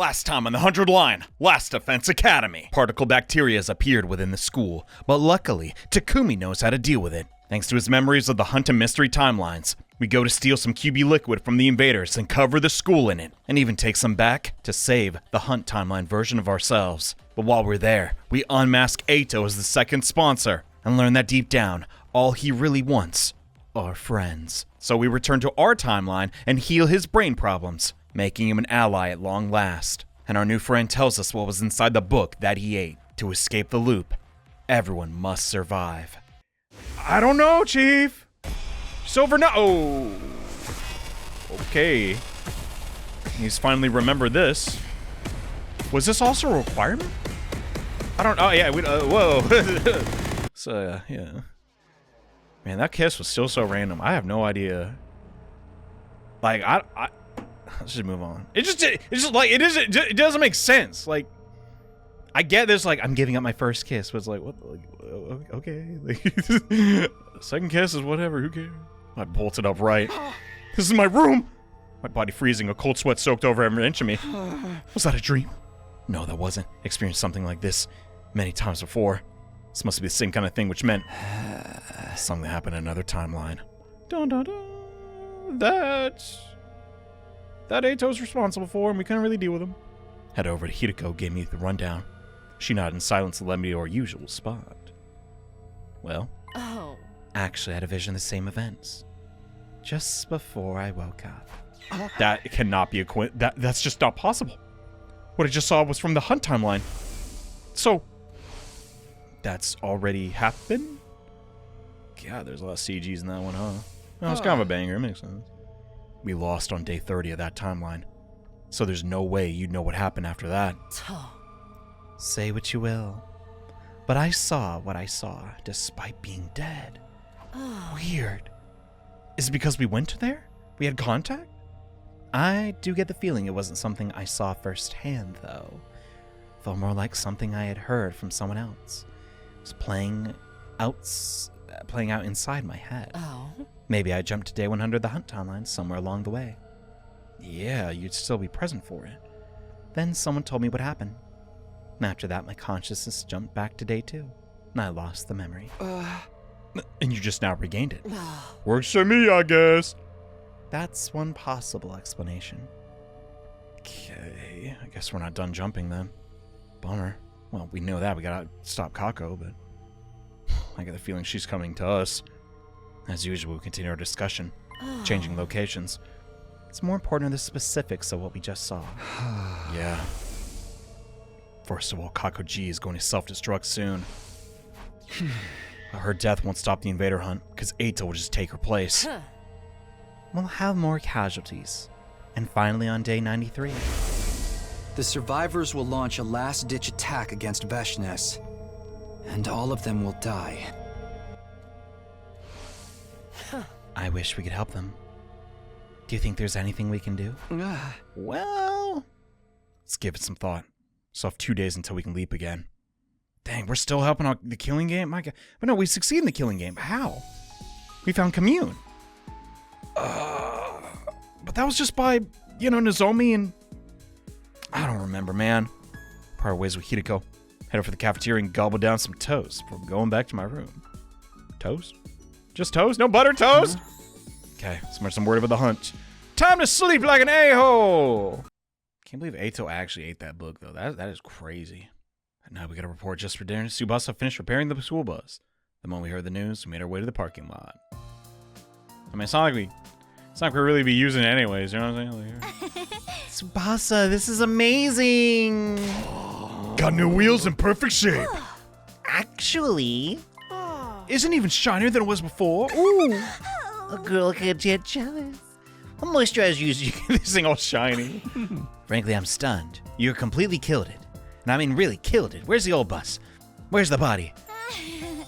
Last time on the 100 line, Last Defense Academy. Particle bacteria has appeared within the school, but luckily, Takumi knows how to deal with it. Thanks to his memories of the Hunt and Mystery timelines, we go to steal some QB liquid from the invaders and cover the school in it, and even take some back to save the Hunt timeline version of ourselves. But while we're there, we unmask Eito as the second sponsor, and learn that deep down, all he really wants are friends. So we return to our timeline and heal his brain problems, making him an ally at long last. And our new friend tells us what was inside the book that he ate. To escape the loop, everyone must survive. I don't know, Chief. Silver no. Oh. Okay. He's finally remembered this. Was this also a requirement? I don't know. Oh, yeah. Whoa. So, yeah. Man, that kiss was still so random. I have no idea. Like, let's just move on. It doesn't make sense. Like, I get this, like, I'm giving up my first kiss, but it's like, what, like, okay. Like, second kiss is whatever, who cares? I bolted up right. This is my room! My body freezing, a cold sweat soaked over every inch of me. Was that a dream? No, that wasn't. Experienced something like this many times before. This must be the same kind of thing, which meant something that happened in another timeline. Dun dun dun. That Eito's responsible for, and we couldn't really deal with him. Head over to Hideko, gave me the rundown. She nodded in silence and led me to our usual spot. Well, actually I had a vision of the same events. Just before I woke up. That cannot be a that's just not possible. What I just saw was from the Hunt timeline. So, that's already happened? God, there's a lot of CGs in that one, huh? No, it's kind of a banger, it makes sense. We lost on day 30 of that timeline. So there's no way you'd know what happened after that. Say what you will, but I saw what I saw despite being dead. Weird. Is it because we went there? We had contact? I do get the feeling it wasn't something I saw firsthand, though. Felt more like something I had heard from someone else. It was playing out inside my head. Maybe I jumped to day 100 of the Hunt timeline somewhere along the way. Yeah, you'd still be present for it. Then someone told me what happened. After that, my consciousness jumped back to day 2, and I lost the memory. And you just now regained it. Works for me, I guess. That's one possible explanation. Okay, I guess we're not done jumping then. Bummer. Well, we know that. We gotta stop Kako, but I get the feeling she's coming to us. As usual, we continue our discussion, changing locations. It's more important are the specifics of what we just saw. Yeah. First of all, Kako G is going to self-destruct soon. Her death won't stop the invader hunt, because Eito will just take her place. We'll have more casualties. And finally on day 93. The survivors will launch a last-ditch attack against Veshnes. And all of them will die. I wish we could help them. Do you think there's anything we can do? Well, let's give it some thought. Still have 2 days until we can leap again. Dang, we're still helping out the killing game? My God. But no, we succeed in the killing game. How? We found Commune. But that was just by, Nozomi and... I don't remember, man. Part ways with Hideko. Head over to the cafeteria and gobble down some toast before going back to my room. Toast? Just toast? No butter toast? Okay, some word about the hunt. Time to sleep like an a-hole! Can't believe Eito actually ate that book, though. That is crazy. And now we got a report just for dinner. Tsubasa finished repairing the school bus. The moment we heard the news, we made our way to the parking lot. I mean, it's not like we really be using it anyways, you know what I'm saying? Like, Tsubasa, this is amazing! Got new wheels in perfect shape. Actually, isn't even shinier than it was before. Ooh, a girl could get jealous. A moisturizer usually you get this thing all shiny. Frankly, I'm stunned. You completely killed it. And I mean really killed it. Where's the old bus? Where's the body?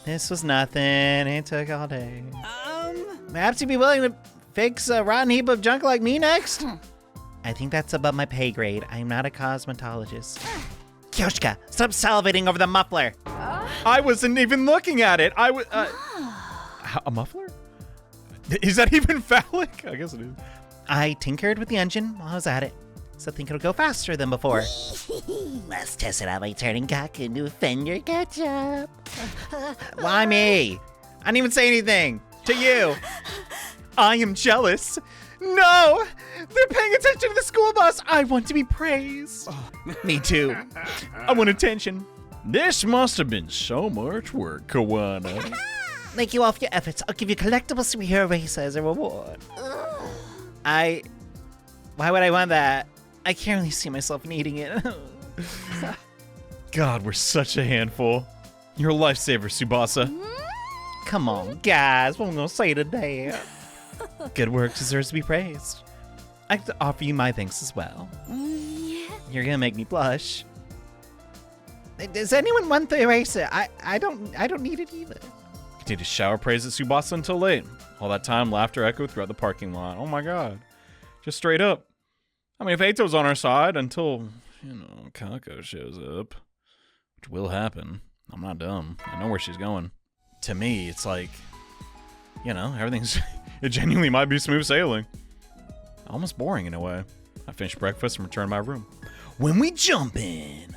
This was nothing. It took all day. Perhaps you'd be willing to fix a rotten heap of junk like me next? I think that's above my pay grade. I'm not a cosmetologist. Kyoshka, stop salivating over the muffler. I wasn't even looking at it. I was, a muffler? Is that even phallic? I guess it is. I tinkered with the engine while I was at it. so I think it'll go faster than before. Let's test it out by turning Gaku into a Fender ketchup. Why me? I didn't even say anything to you. I am jealous. No! They're paying attention to the school bus. I want to be praised. Me too. I want attention. This must have been so much work, Kawana. Thank you all for your efforts. I'll give you collectible superhero eraser as a reward. Why would I want that? I can't really see myself needing it. God, we're such a handful. You're a lifesaver, Tsubasa. Come on, guys. What am I going to say today? Good work deserves to be praised. I have to offer you my thanks as well. You're going to make me blush. Does anyone want the eraser? I don't need it either. Continue to shower praise at Tsubasa until late. All that time, laughter echoed throughout the parking lot. Oh my god. Just straight up. I mean, if Eito's on our side until, Kako shows up, which will happen. I'm not dumb. I know where she's going. To me, it's like, everything's, it genuinely might be smooth sailing. Almost boring in a way. I finished breakfast and returned to my room. When we jump in,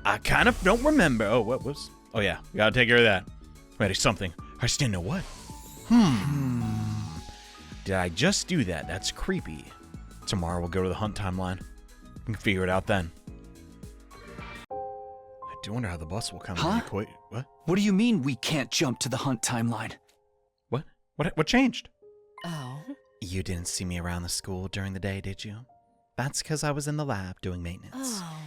I kind of don't remember. Oh, what was? Oh yeah, we gotta take care of that. Wait, something. I just didn't know what. Did I just do that? That's creepy. Tomorrow we'll go to the hunt timeline. We can figure it out then. I do wonder how the bus will come. Huh? Wait, what? What do you mean we can't jump to the hunt timeline? What? What changed? Oh. You didn't see me around the school during the day, did you? That's because I was in the lab doing maintenance. Oh.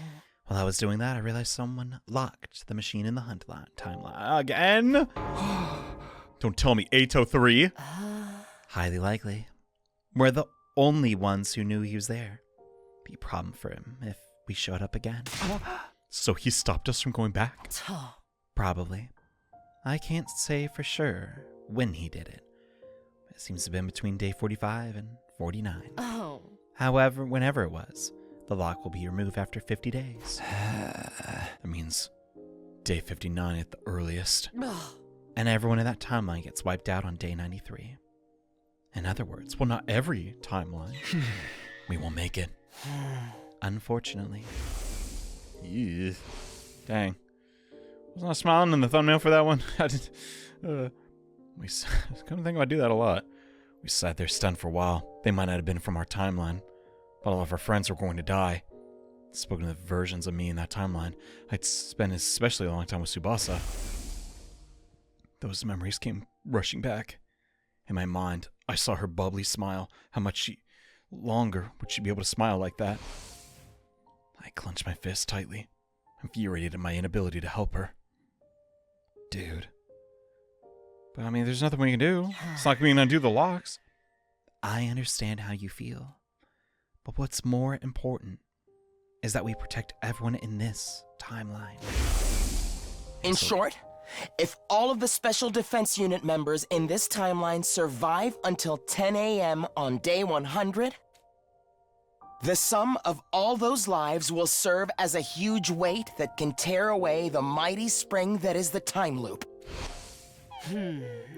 While I was doing that, I realized someone locked the machine in the hunt timeline. Again? Don't tell me Eito 3. Highly likely. We're the only ones who knew he was there. Be a problem for him if we showed up again. So he stopped us from going back? Probably. I can't say for sure when he did it. It seems to have been between day 45 and 49. Oh. However, whenever it was, the lock will be removed after 50 days. That means day 59 at the earliest. And everyone in that timeline gets wiped out on day 93. In other words, Well, not every timeline. We won't make it. unfortunately. Yeah. Dang. Wasn't I smiling in the thumbnail for that one? I did. Come to think I do that a lot. We sat there stunned for a while. They might not have been from our timeline, but all of our friends were going to die. Spoken of versions of me in that timeline, I'd spent especially a long time with Tsubasa. Those memories came rushing back. In my mind, I saw her bubbly smile. How much longer would she be able to smile like that? I clenched my fist tightly, infuriated at my inability to help her. Dude. But I mean, there's nothing we can do. It's not like we can undo the locks. I understand how you feel. But what's more important is that we protect everyone in this timeline. In short, if all of the Special Defense Unit members in this timeline survive until 10 a.m. on day 100, the sum of all those lives will serve as a huge weight that can tear away the mighty spring that is the time loop.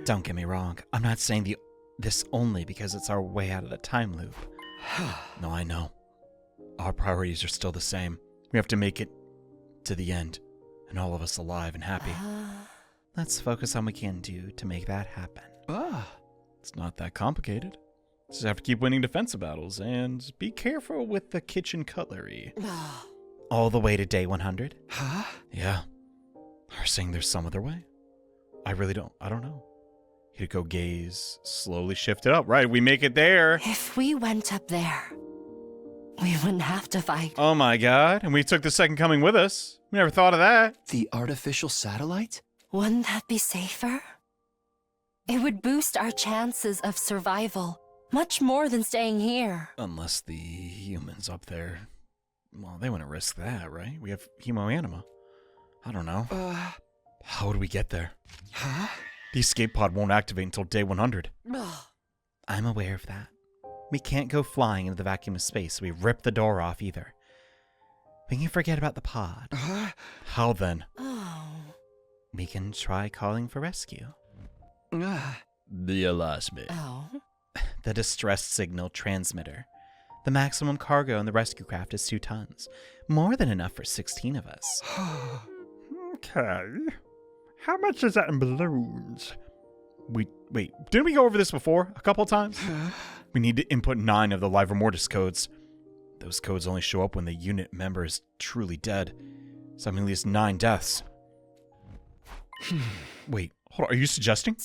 Don't get me wrong. I'm not saying this only because it's our way out of the time loop. No, I know. Our priorities are still the same. We have to make it to the end, and all of us alive and happy. Let's focus on what we can do to make that happen. It's not that complicated. Just have to keep winning defensive battles, and be careful with the kitchen cutlery. All the way to day 100? Yeah. Are saying there's some other way? I don't know. He'd go gaze, slowly shift it up. Right, we make it there. If we went up there, we wouldn't have to fight. Oh my god, and we took the second coming with us. We never thought of that. The artificial satellite? Wouldn't that be safer? It would boost our chances of survival much more than staying here. Unless the humans up there, well, they wouldn't risk that, right? We have hemoanima. I don't know. How would we get there? The escape pod won't activate until day 100. I'm aware of that. We can't go flying into the vacuum of space, so we rip the door off either. We can forget about the pod. How then? Oh. We can try calling for rescue. You lost me. Oh. The distress signal transmitter. The maximum cargo in the rescue craft is 2 tons. More than enough for 16 of us. Okay. How much is that in balloons? Wait, didn't we go over this before a couple times? We need to input 9 of the Livor Mortis codes. Those codes only show up when the unit member is truly dead. So that means at least 9 deaths. Wait, hold on, are you suggesting?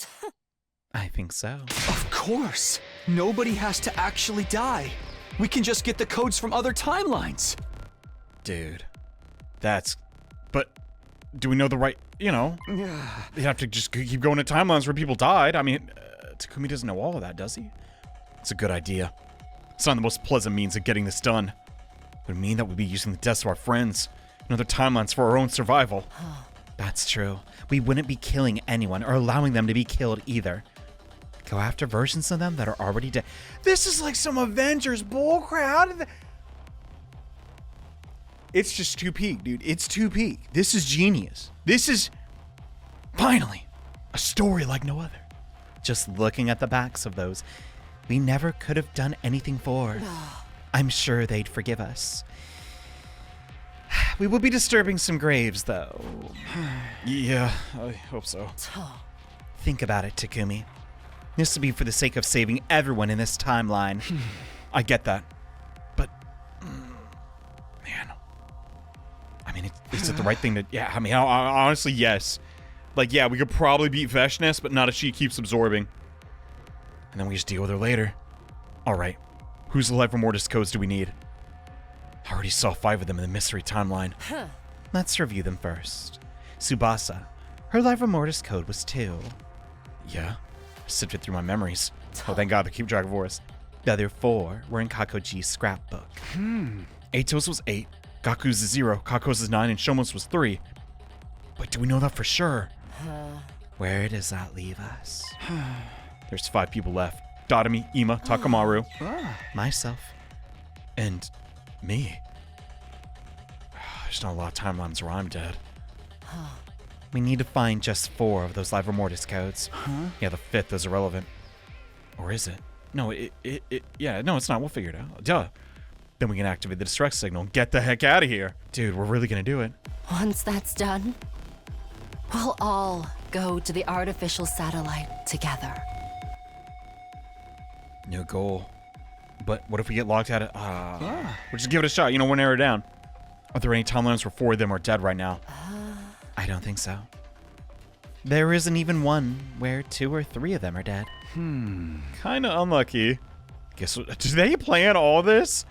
I think so. Of course! Nobody has to actually die. We can just get the codes from other timelines. Dude, but do we know the right, you have to just keep going to timelines where people died. I mean, Takumi doesn't know all of that, does he? It's a good idea. It's not the most pleasant means of getting this done. It would mean that we'd be using the deaths of our friends and other timelines for our own survival. That's true. We wouldn't be killing anyone or allowing them to be killed either. Go after versions of them that are already dead. This is like some Avengers bullcrap. It's just too peak, dude. It's too peak. This is genius. This is finally a story like no other. Just looking at the backs of those we never could have done anything for. I'm sure they'd forgive us. We will be disturbing some graves, though. Yeah, I hope so. Think about it, Takumi. This will be for the sake of saving everyone in this timeline. I get that. But, man. I mean, is it the right thing to... Yeah, I mean, honestly, yes. Like, yeah, we could probably beat Veshness, but not if she keeps absorbing. And then we just deal with her later. All right. Whose Livor Mortis codes do we need? I already saw 5 of them in the mystery timeline. Let's review them first. Tsubasa. Her Livor Mortis code was 2. Yeah? I sifted through my memories. Oh, thank God they keep track of us. The other 4 were in Kakoji's scrapbook. Ato's was 8, Gaku's is 0, Kako's is 9, and Shomo's was 3. But do we know that for sure? Where does that leave us? There's 5 people left. Dotami, Ima, Takamaru. Myself. And me. There's not a lot of timelines where I'm dead. We need to find just 4 of those Livor Mortis codes. Yeah, the 5th is irrelevant. Or is it? No, no, it's not. We'll figure it out. Duh. Then we can activate the distress signal and get the heck out of here. Dude, we're really gonna do it. Once that's done, we'll all go to the artificial satellite together. New goal. But what if we get locked out of... We'll just give it a shot. We'll narrow it down. Are there any timelines where 4 of them are dead right now? I don't think so. There isn't even one where 2 or 3 of them are dead. Kind of unlucky. Guess... Do they plan all this?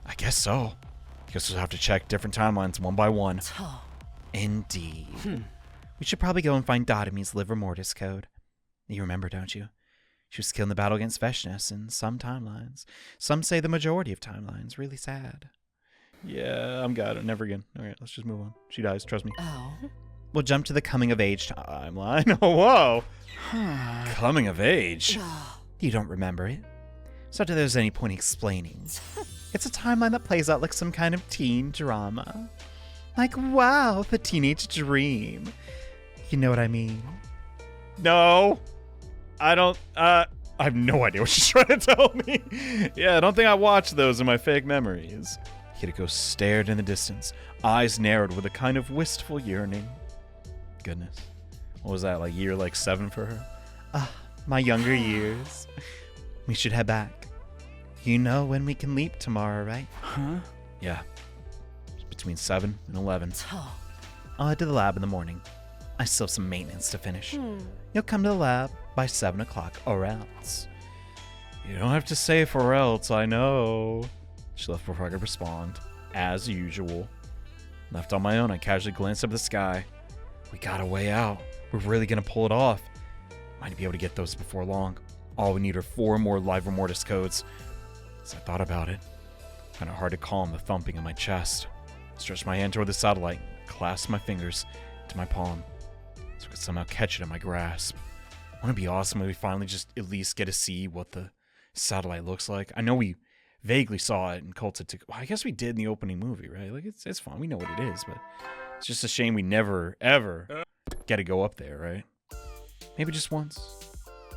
I guess so. Guess we'll have to check different timelines one by one. Indeed. We should probably go and find Dotami's Livor Mortis code. You remember, don't you? She was killed in the battle against Veshness in some timelines. Some say the majority of timelines. Really sad. Yeah, I'm got it. Never again. All right, let's just move on. She dies, trust me. Oh. We'll jump to the coming of age timeline. Oh, whoa. Coming of age? You don't remember it. So if there's any point explaining. It's a timeline that plays out like some kind of teen drama. Like, wow, the teenage dream. You know what I mean? No. I don't, I have no idea what she's trying to tell me. Yeah, I don't think I watched those in my fake memories. Hideko stared in the distance, eyes narrowed with a kind of wistful yearning. Goodness. What was that, like year 7 for her? My younger years. We should head back. You know when we can leap tomorrow, right? Yeah. It's between 7 and 11. I'll head to the lab in the morning. I still have some maintenance to finish. You'll come to the lab by 7 o'clock or else. You don't have to say for else, I know. She left before I could respond. As usual. Left on my own, I casually glanced up at the sky. We got a way out. We're really gonna pull it off. Might be able to get those before long. All we need are 4 more Livor Mortis codes. As I thought about it, kinda hard to calm the thumping in my chest. Stretched my hand toward the satellite, clasped my fingers to my palm, so I could somehow catch it in my grasp. Wouldn't it be awesome if we finally just at least get to see what the satellite looks like? I know we vaguely saw it in Cult of Well, I guess we did in the opening movie, right? Like, it's fun. We know what it is, but it's just a shame we never, ever get to go up there, right? Maybe just once.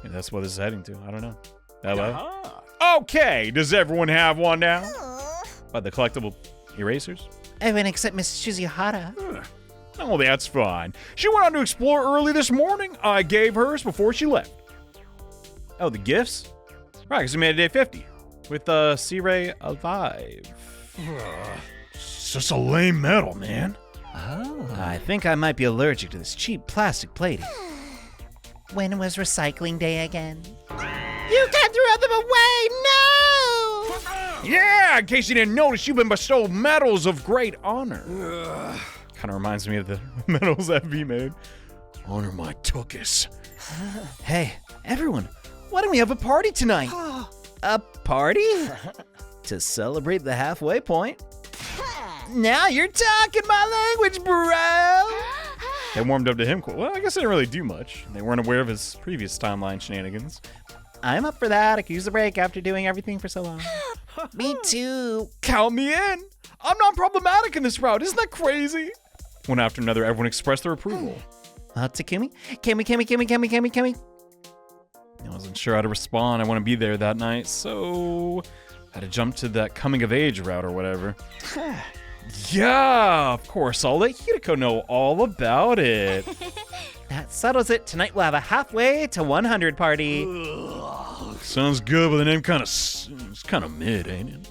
Maybe that's what this is heading to. I don't know. Hello? Okay, does everyone have one now? By the collectible erasers? Everyone except Miss Shuzihara. Oh, that's fine. She went out to explore early this morning. I gave hers before she left. Oh, the gifts? Right, because we made it day 50. With C-Ray alive. It's just a lame metal, man. Oh. I think I might be allergic to this cheap plastic plating. When was recycling day again? You can't throw them away! No! Yeah, in case you didn't notice, you've been bestowed medals of great honor. Kind of reminds me of the medals that V made. Honor my tuchus. Hey, everyone, why don't we have a party tonight? A party? To celebrate the halfway point? Now you're talking my language, bro! They warmed up to him. Well, I guess they didn't really do much. They weren't aware of his previous timeline shenanigans. I'm up for that. I could use a break after doing everything for so long. Me too. Count me in. I'm not problematic in this route. Isn't that crazy? One after another, everyone expressed their approval. Takumi? Kemi. I wasn't sure how to respond. I want to be there that night, so I had to jump to that coming of age route or whatever. Yeah, of course. I'll let Hideko know all about it. That settles it. Tonight we'll have a halfway to 100 party. Sounds good, but the name it's kind of mid, ain't it?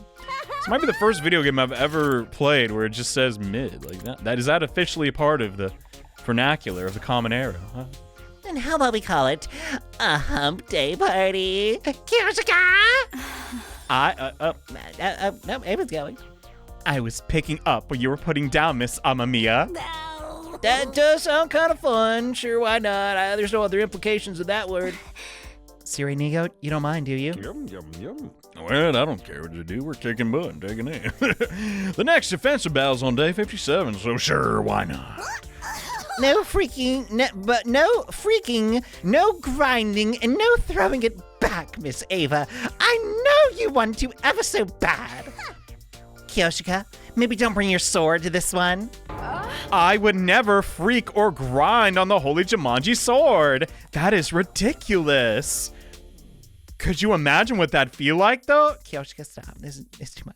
This might be the first video game I've ever played where it just says mid like that. Is that officially a part of the vernacular of the common era? Huh? And how about we call it a hump day party? Kirishika! No, Ava's going. I was picking up what you were putting down, Miss Amamiya. No. That does sound kind of fun. Sure, why not? There's no other implications of that word. Siri Nigo, you don't mind, do you? Yum. Well, I don't care what you do. We're kicking butt and taking in. The next defensive battle's on day 57, so sure, why not? No freaking, no grinding, and no throwing it back, Miss Ava. I know you want to ever so bad. Kyoshika, maybe don't bring your sword to this one. I would never freak or grind on the Holy Jumanji sword. That is ridiculous. Could you imagine what that'd feel like, though? Kyoshika, stop. This is too much.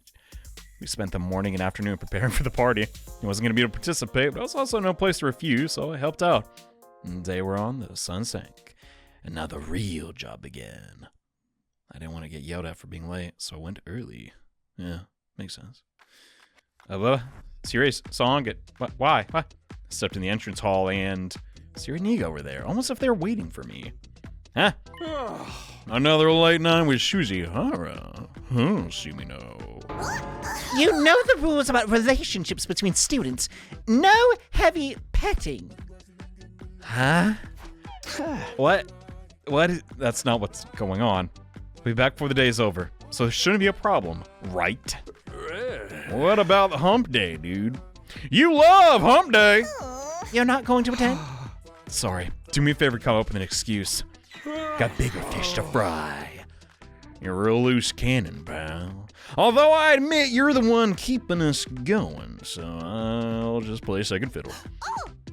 We spent the morning and afternoon preparing for the party. I wasn't going to be able to participate, but there was also no place to refuse, so I helped out. And the day we're on, the sun sank. And now the real job began. I didn't want to get yelled at for being late, so I went early. Yeah, makes sense. Serious song? Why? I stepped in the entrance hall and Siri and Nigo were there, almost if they were waiting for me. Huh? Another late night with Shuzihara. See me now. You know the rules about relationships between students. No heavy petting. Huh? What? That's not what's going on. I'll be back before the day's over, so there shouldn't be a problem, right? What about the hump day, dude? You love hump day! You're not going to attend? Sorry. Do me a favor, come up with an excuse. Got bigger fish to fry. You're a real loose cannon, pal. Although I admit you're the one keeping us going, so I'll just play second fiddle.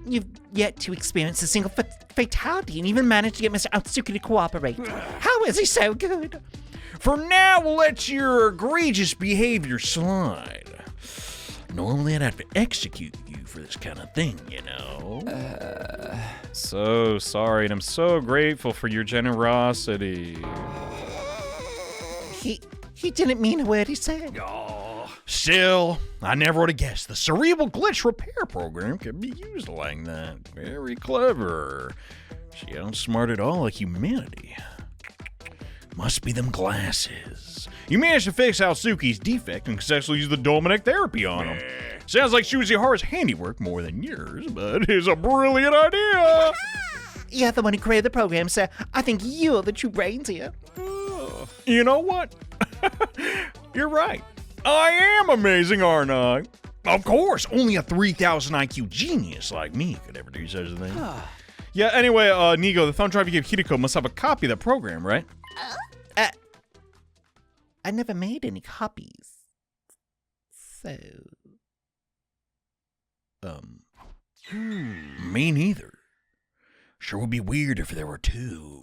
You've yet to experience a single fatality and even managed to get Mr. Otsuki to cooperate. How is he so good? For now, we'll let your egregious behavior slide. Normally, I'd have to execute you for this kind of thing, you know? So sorry, and I'm so grateful for your generosity. He didn't mean a word he said. Still, I never would have guessed the cerebral glitch repair program could be used like that. Very clever. She outsmarted all of humanity. Must be them glasses. You managed to fix Atsuki's defect and successfully use the Dominic therapy on him. Sounds like Shuzihara's handiwork more than yours, but it's a brilliant idea. You're the one who created the program, so I think you're the true brains here. You know what? You're right. I am amazing, aren't I? Of course, only a 3,000 IQ genius like me could ever do such a thing. Yeah, anyway, Nigo, the thumb drive you gave Hideko must have a copy of that program, right? I never made any copies. So... Me neither. Sure would be weird if there were two.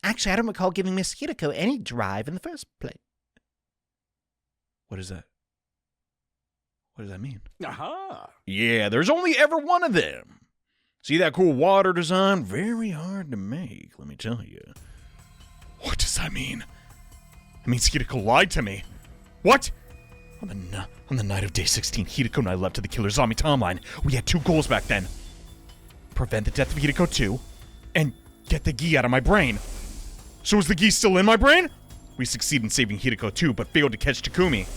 Actually, I don't recall giving Miss Hideko any drive in the first place. What is that? What does that mean? Aha! Yeah, there's only ever one of them. See that cool water design? Very hard to make, let me tell you. What does that mean? It means Hideko lied to me. What? On the night of day 16, Hideko and I left to the Killer Zombie timeline. We had two goals back then. Prevent the death of Hideko 2, and get the gi out of my brain. So is the gi still in my brain? We succeeded in saving Hideko 2, but failed to catch Takumi.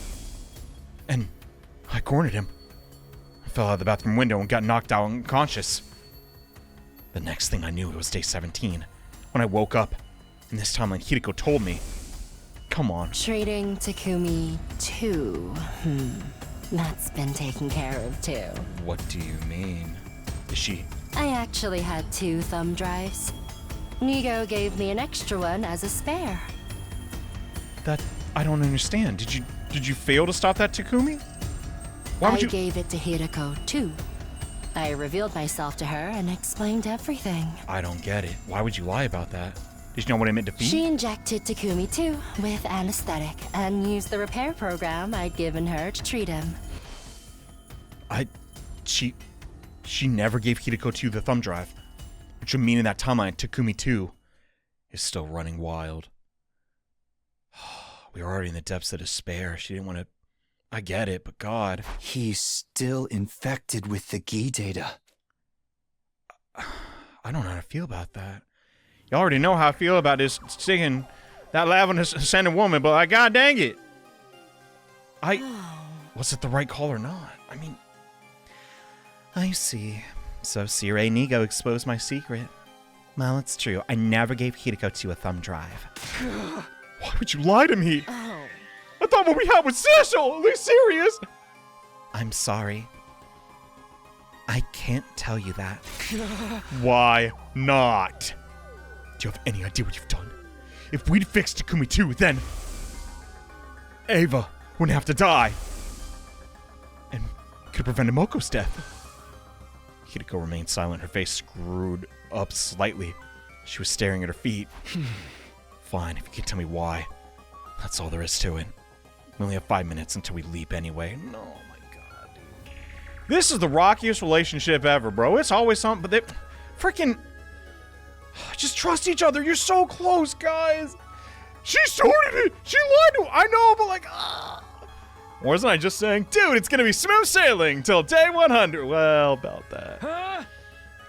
And I cornered him. I fell out of the bathroom window and got knocked out unconscious. The next thing I knew, it was day 17. When I woke up, in this timeline, Hideko told me, come on. Treating Takumi too. That's been taken care of too. What do you mean? Is she... I actually had 2 thumb drives. Nigo gave me an extra one as a spare. That... I don't understand. Did you fail to stop that Takumi? Why would I you... gave it to Hideko too. I revealed myself to her and explained everything. I don't get it. Why would you lie about that? Did you know what I meant to be? She injected Takumi too with anesthetic and used the repair program I'd given her to treat him. She never gave Hideko 2 the thumb drive. Which would mean in that timeline, Takumi 2 is still running wild. We were already in the depths of despair. She didn't want to... I get it, but God. He's still infected with the gi data. I don't know how to feel about that. You already know how I feel about this sticking that lavender-scented woman, but god dang it. Was it the right call or not? I mean... I see. So Sirei Nigo exposed my secret. Well, it's true. I never gave Hideko 2 a thumb drive. Why would you lie to me? I thought what we had was special. Are you serious? I'm sorry. I can't tell you that. Why not? Do you have any idea what you've done? If we'd fixed Takumi 2, then Ava wouldn't have to die. And could have prevented Moko's death. Hideko remained silent, her face screwed up slightly. She was staring at her feet. Fine, if you can tell me why. That's all there is to it. We only have 5 minutes until we leap anyway. No, my god, dude. This is the rockiest relationship ever, bro. It's always something, but they freaking just trust each other. You're so close, guys. She started it. She lied to him. I know, but like, wasn't I just saying, dude, it's gonna be smooth sailing till day 100? Well, about that.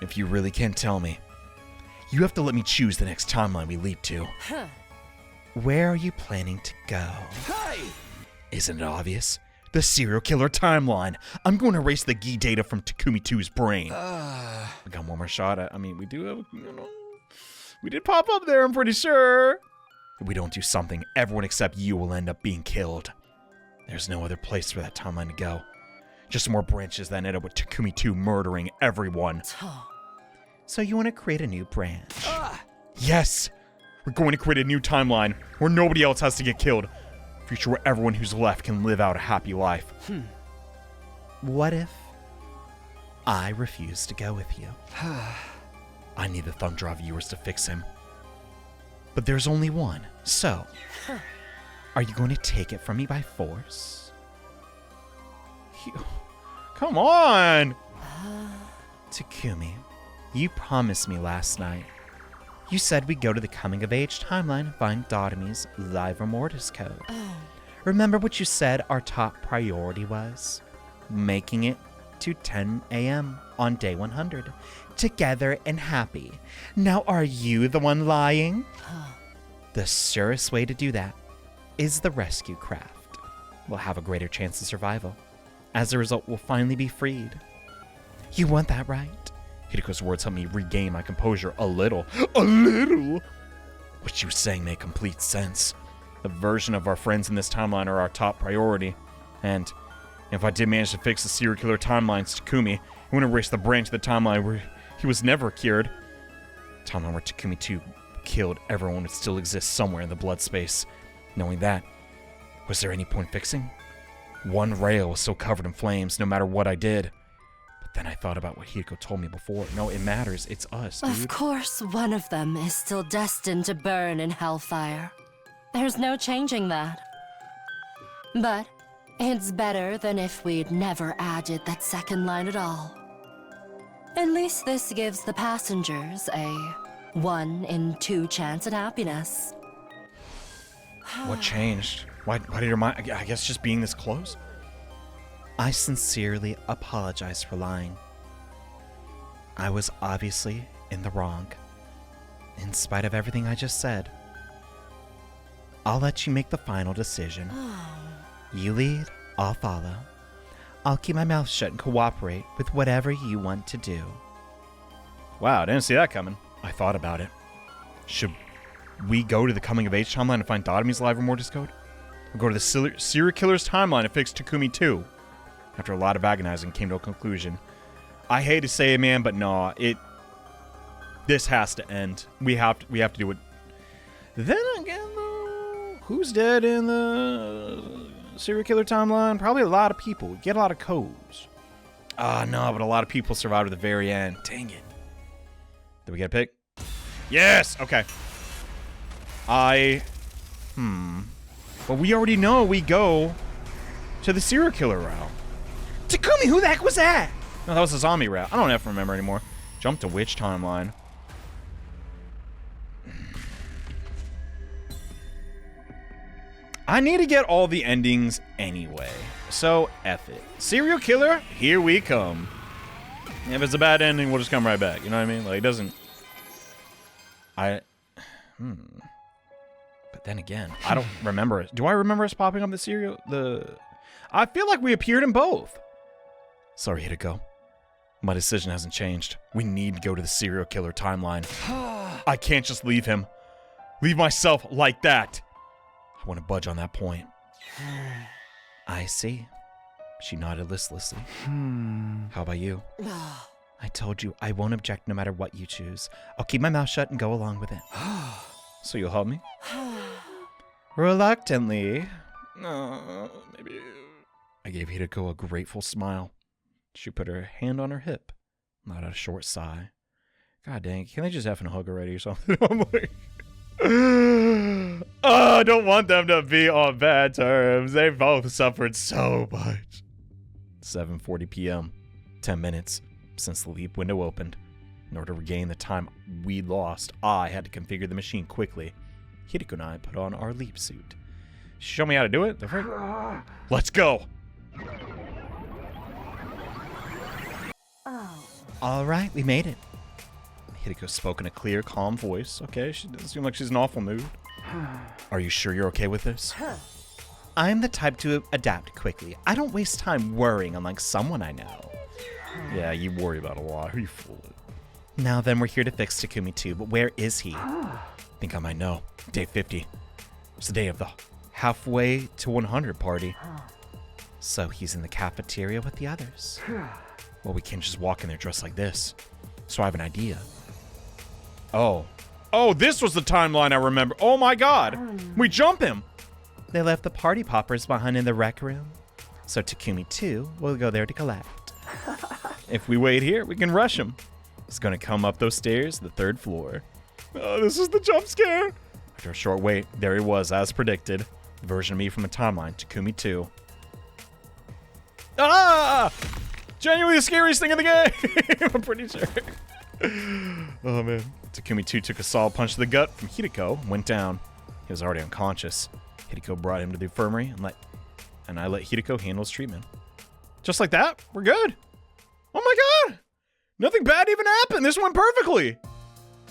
If you really can't tell me, you have to let me choose the next timeline we leap to. Where are you planning to go? Hey! Isn't it obvious? The serial killer timeline. I'm going to erase the gi data from Takumi 2's brain. We got one more shot at. I mean, we do have, we did pop up there, I'm pretty sure. If we don't do something, everyone except you will end up being killed. There's no other place for that timeline to go. Just more branches that end up with Takumi 2 murdering everyone. So you want to create a new branch? Yes! We're going to create a new timeline where nobody else has to get killed. A future where everyone who's left can live out a happy life. What if I refuse to go with you? I need the thumb drive viewers to fix him. But there's only one, so... Are you going to take it from me by force? Come on! Takumi, you promised me last night. You said we'd go to the coming-of-age timeline and find Dotomi's Livor Mortis code. Remember what you said our top priority was? Making it to 10 a.m. on day 100. Together and happy. Now are you the one lying? The surest way to do that is the rescue craft. We'll have a greater chance of survival. As a result, we'll finally be freed. You want that, right? Hideko's words helped me regain my composure a little. A little? What she was saying made complete sense. The version of our friends in this timeline are our top priority. And if I did manage to fix the serial killer timelines, Takumi, it wouldn't erase the branch of the timeline where he was never cured. The timeline where Takumi 2 killed everyone would still exist somewhere in the blood space. Knowing that, was there any point fixing? One rail was still covered in flames no matter what I did. But But then I thought about what Hiko told me before. No, it matters. It's us, Of dude. course, one of them is still destined to burn in hellfire. There's no changing that. But it's better than if we'd never added that second line at all. At least this gives the passengers a 1 in 2 chance at happiness. What changed? Why did your mind... I guess just being this close? I sincerely apologize for lying. I was obviously in the wrong, in spite of everything I just said. I'll let you make the final decision. You lead, I'll follow. I'll keep my mouth shut and cooperate with whatever you want to do. Wow, I didn't see that coming. I thought about it. Should we go to the coming of age timeline to find Dotami's live Mortis code? Or go to the serial killer's timeline to fix Takumi 2? After a lot of agonizing, came to a conclusion. I hate to say it, man, but no, this has to end. We have to do it. Then again, though, who's dead in the serial killer timeline? Probably a lot of people. We get a lot of codes. Ah, no, but a lot of people survived at the very end. Dang it. Did we get a pick? Yes! Okay. But we already know we go to the serial killer route. Takumi, who the heck was that? No, that was the zombie route. I don't have to remember anymore. Jump to which timeline? I need to get all the endings anyway. So, F it. Serial killer, here we come. If it's a bad ending, we'll just come right back. You know what I mean? Like, it doesn't... But then again, I don't remember it. Do I remember us popping up the serial... I feel like we appeared in both. Sorry, Hideko. My decision hasn't changed. We need to go to the serial killer timeline. I can't just leave him. Leave myself like that. I want to budge on that point. I see. She nodded listlessly. How about you? I told you I won't object no matter what you choose. I'll keep my mouth shut and go along with it. So you'll help me? Reluctantly. Maybe. I gave Hideko a grateful smile. She put her hand on her hip, let out a short sigh. God dang, can they just effing hug already or something? I'm like, oh, I don't want them to be on bad terms. They both suffered so much. 7:40 p.m. 10 minutes since the leap window opened. In order to regain the time we lost, I had to configure the machine quickly. Hideko and I put on our leap suit. Show me how to do it. Let's go. All right, we made it. Hideko spoke in a clear, calm voice. Okay, she doesn't seem like she's in an awful mood. Are you sure you're okay with this? I'm the type to adapt quickly. I don't waste time worrying, unlike someone I know. Yeah, you worry about a lot. Who are you fooling? Now then, we're here to fix Takumi too, but where is he? Think I might know. Day 50. It's the day of the halfway to 100 party. So he's in the cafeteria with the others. Well, we can't just walk in there dressed like this. So I have an idea. Oh, this was the timeline I remember. Oh my god. We jump him. They left the party poppers behind in the rec room. So Takumi too will go there to collect. If we wait here, we can rush him. He's gonna come up those stairs to the 3rd floor. Oh, this is the jump scare. After a short wait, there he was, as predicted. The version of me from the timeline, Takumi 2. Ah! Genuinely the scariest thing in the game! I'm pretty sure. Oh, man. Takumi 2 took a solid punch to the gut from Hideko and went down. He was already unconscious. Hideko brought him to the infirmary and I let Hideko handle his treatment. Just like that, we're good. Oh my god! Nothing bad even happened. This went perfectly.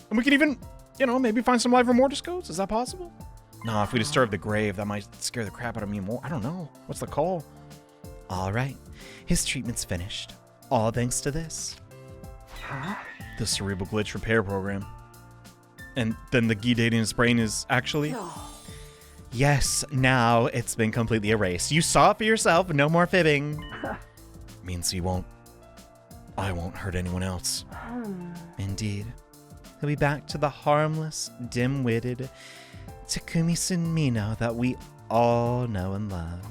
And we can even, maybe find some live Mortis codes. Is that possible? Nah, if we disturb the grave, that might scare the crap out of me more. I don't know. What's the call? All right, his treatment's finished. All thanks to this. The cerebral glitch repair program. And then the Gi data in his brain is actually... Yes, now it's been completely erased. You saw it for yourself, no more fibbing. Means I won't hurt anyone else. Indeed. He'll be back to the harmless, dim-witted Takumi Sunmino that we all know and love.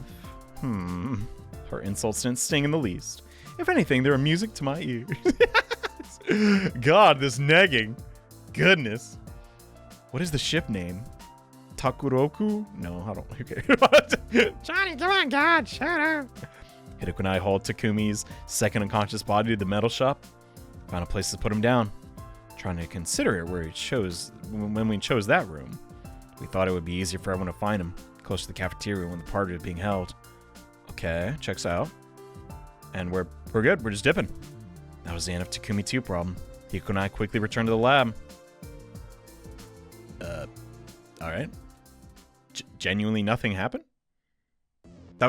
Her insults didn't sting in the least. If anything, they're music to my ears. God, this negging. Goodness. What is the ship name? Takuroku? No, I don't. Okay. Johnny, come on, God, shut up. Hideko and I hauled Takumi's second unconscious body to the metal shop. Found a place to put him down. Trying to consider it where he chose when we chose that room. We thought it would be easier for everyone to find him close to the cafeteria when the party was being held. Okay, checks out. And we're good. We're just dipping. That was the end of Takumi 2 problem. Hideko and I quickly returned to the lab. All right. Genuinely nothing happened? That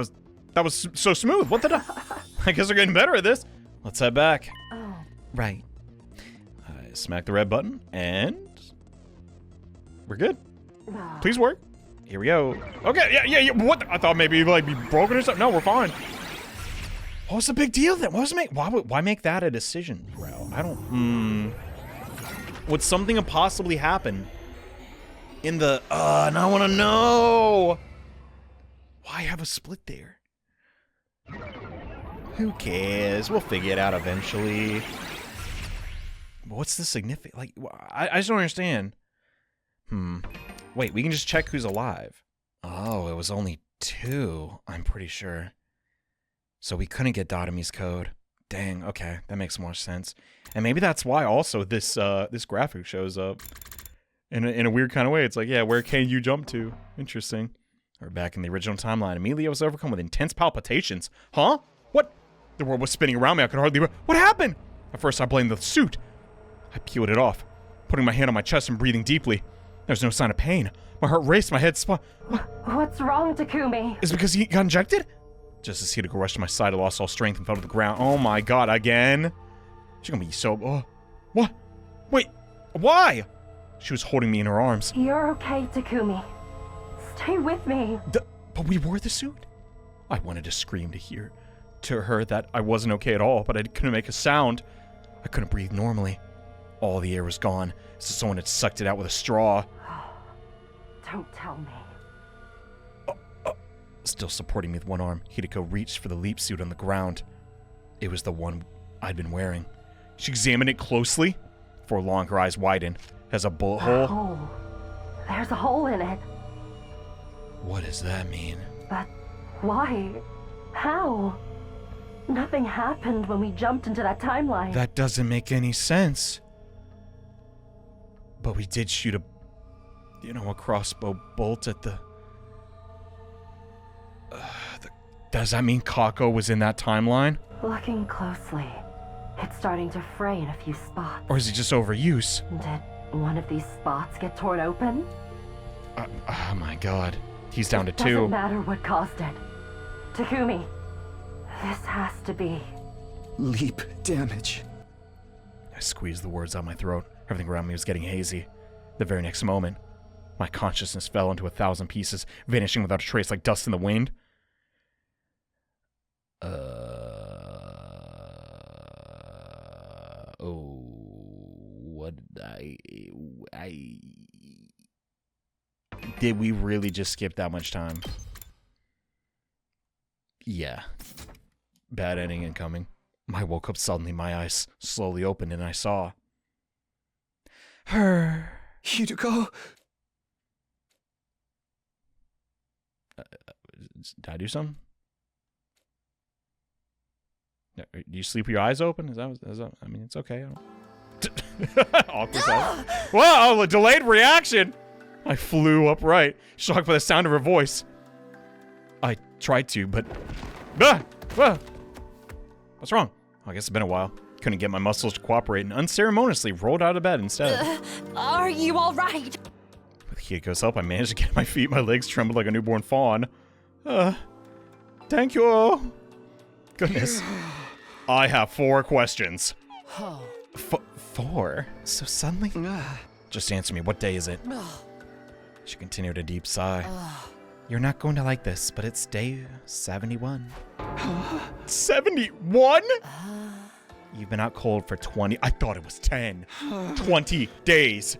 was so smooth. What the I guess we're getting better at this. Let's head back. Oh. Right. I smack the red button, and we're good. Please work. Here we go. Okay, yeah. What? I thought maybe like be broken or something. No, we're fine. What was the big deal then? Why make that a decision, bro? I don't. Would something possibly happen in the? And I want to know. Why have a split there? Who cares? We'll figure it out eventually. What's the significance? Like, I just don't understand. Wait, we can just check who's alive. Oh, it was only 2, I'm pretty sure. So we couldn't get Dotami's code. Dang, okay, that makes more sense. And maybe that's why also this this graphic shows up in a weird kind of way. It's like, yeah, where can you jump to? Interesting. We're back in the original timeline. Immediately I was overcome with intense palpitations. Huh? What? The world was spinning around me. I could hardly... What happened? At first I blamed the suit. I peeled it off, putting my hand on my chest and breathing deeply. There was no sign of pain. My heart raced, my head spun. What's wrong, Takumi? Is it because he got injected? Just as Hideko rushed to my side, I lost all strength and fell to the ground. Oh my god, again? She's gonna be so... what? Wait, why? She was holding me in her arms. You're okay, Takumi. Stay with me. But we wore the suit. I wanted to scream to her that I wasn't okay at all, but I couldn't make a sound. I couldn't breathe normally. All the air was gone, as if someone had sucked it out with a straw. Don't tell me. Still supporting me with one arm, Hideko reached for the leap suit on the ground. It was the one I'd been wearing. She examined it closely. For long, her eyes widened. Has a bullet hole. Oh, there's a hole in it. What does that mean? But why? How? Nothing happened when we jumped into that timeline. That doesn't make any sense. But we did shoot a crossbow bolt at the... Does that mean Kako was in that timeline? Looking closely, it's starting to fray in a few spots. Or is it just overuse? Did one of these spots get torn open? Oh my god. He's down to 2. Doesn't matter what caused it. Takumi, this has to be... Leap damage. I squeezed the words out my throat. Everything around me was getting hazy. The very next moment, my consciousness fell into 1,000 pieces, vanishing without a trace like dust in the wind. What did we really just skip that much time? Yeah. Bad ending incoming. I woke up suddenly, my eyes slowly opened, and I saw... her. Hideko? Did I do something? Do you sleep with your eyes open? Is that I mean, it's okay. Awkward silence. Whoa, a delayed reaction! I flew upright, shocked by the sound of her voice. I tried to, but... What's wrong? I guess it's been a while. Couldn't get my muscles to cooperate and unceremoniously rolled out of bed instead. Are you alright? With Hideko's help, I managed to get my feet. My legs trembled like a newborn fawn. Thank you. Goodness. I have 4 questions. 4? So suddenly? Just answer me. What day is it? She continued a deep sigh. You're not going to like this, but it's day 71. 71? You've been out cold for 20. I thought it was 10. 20 days.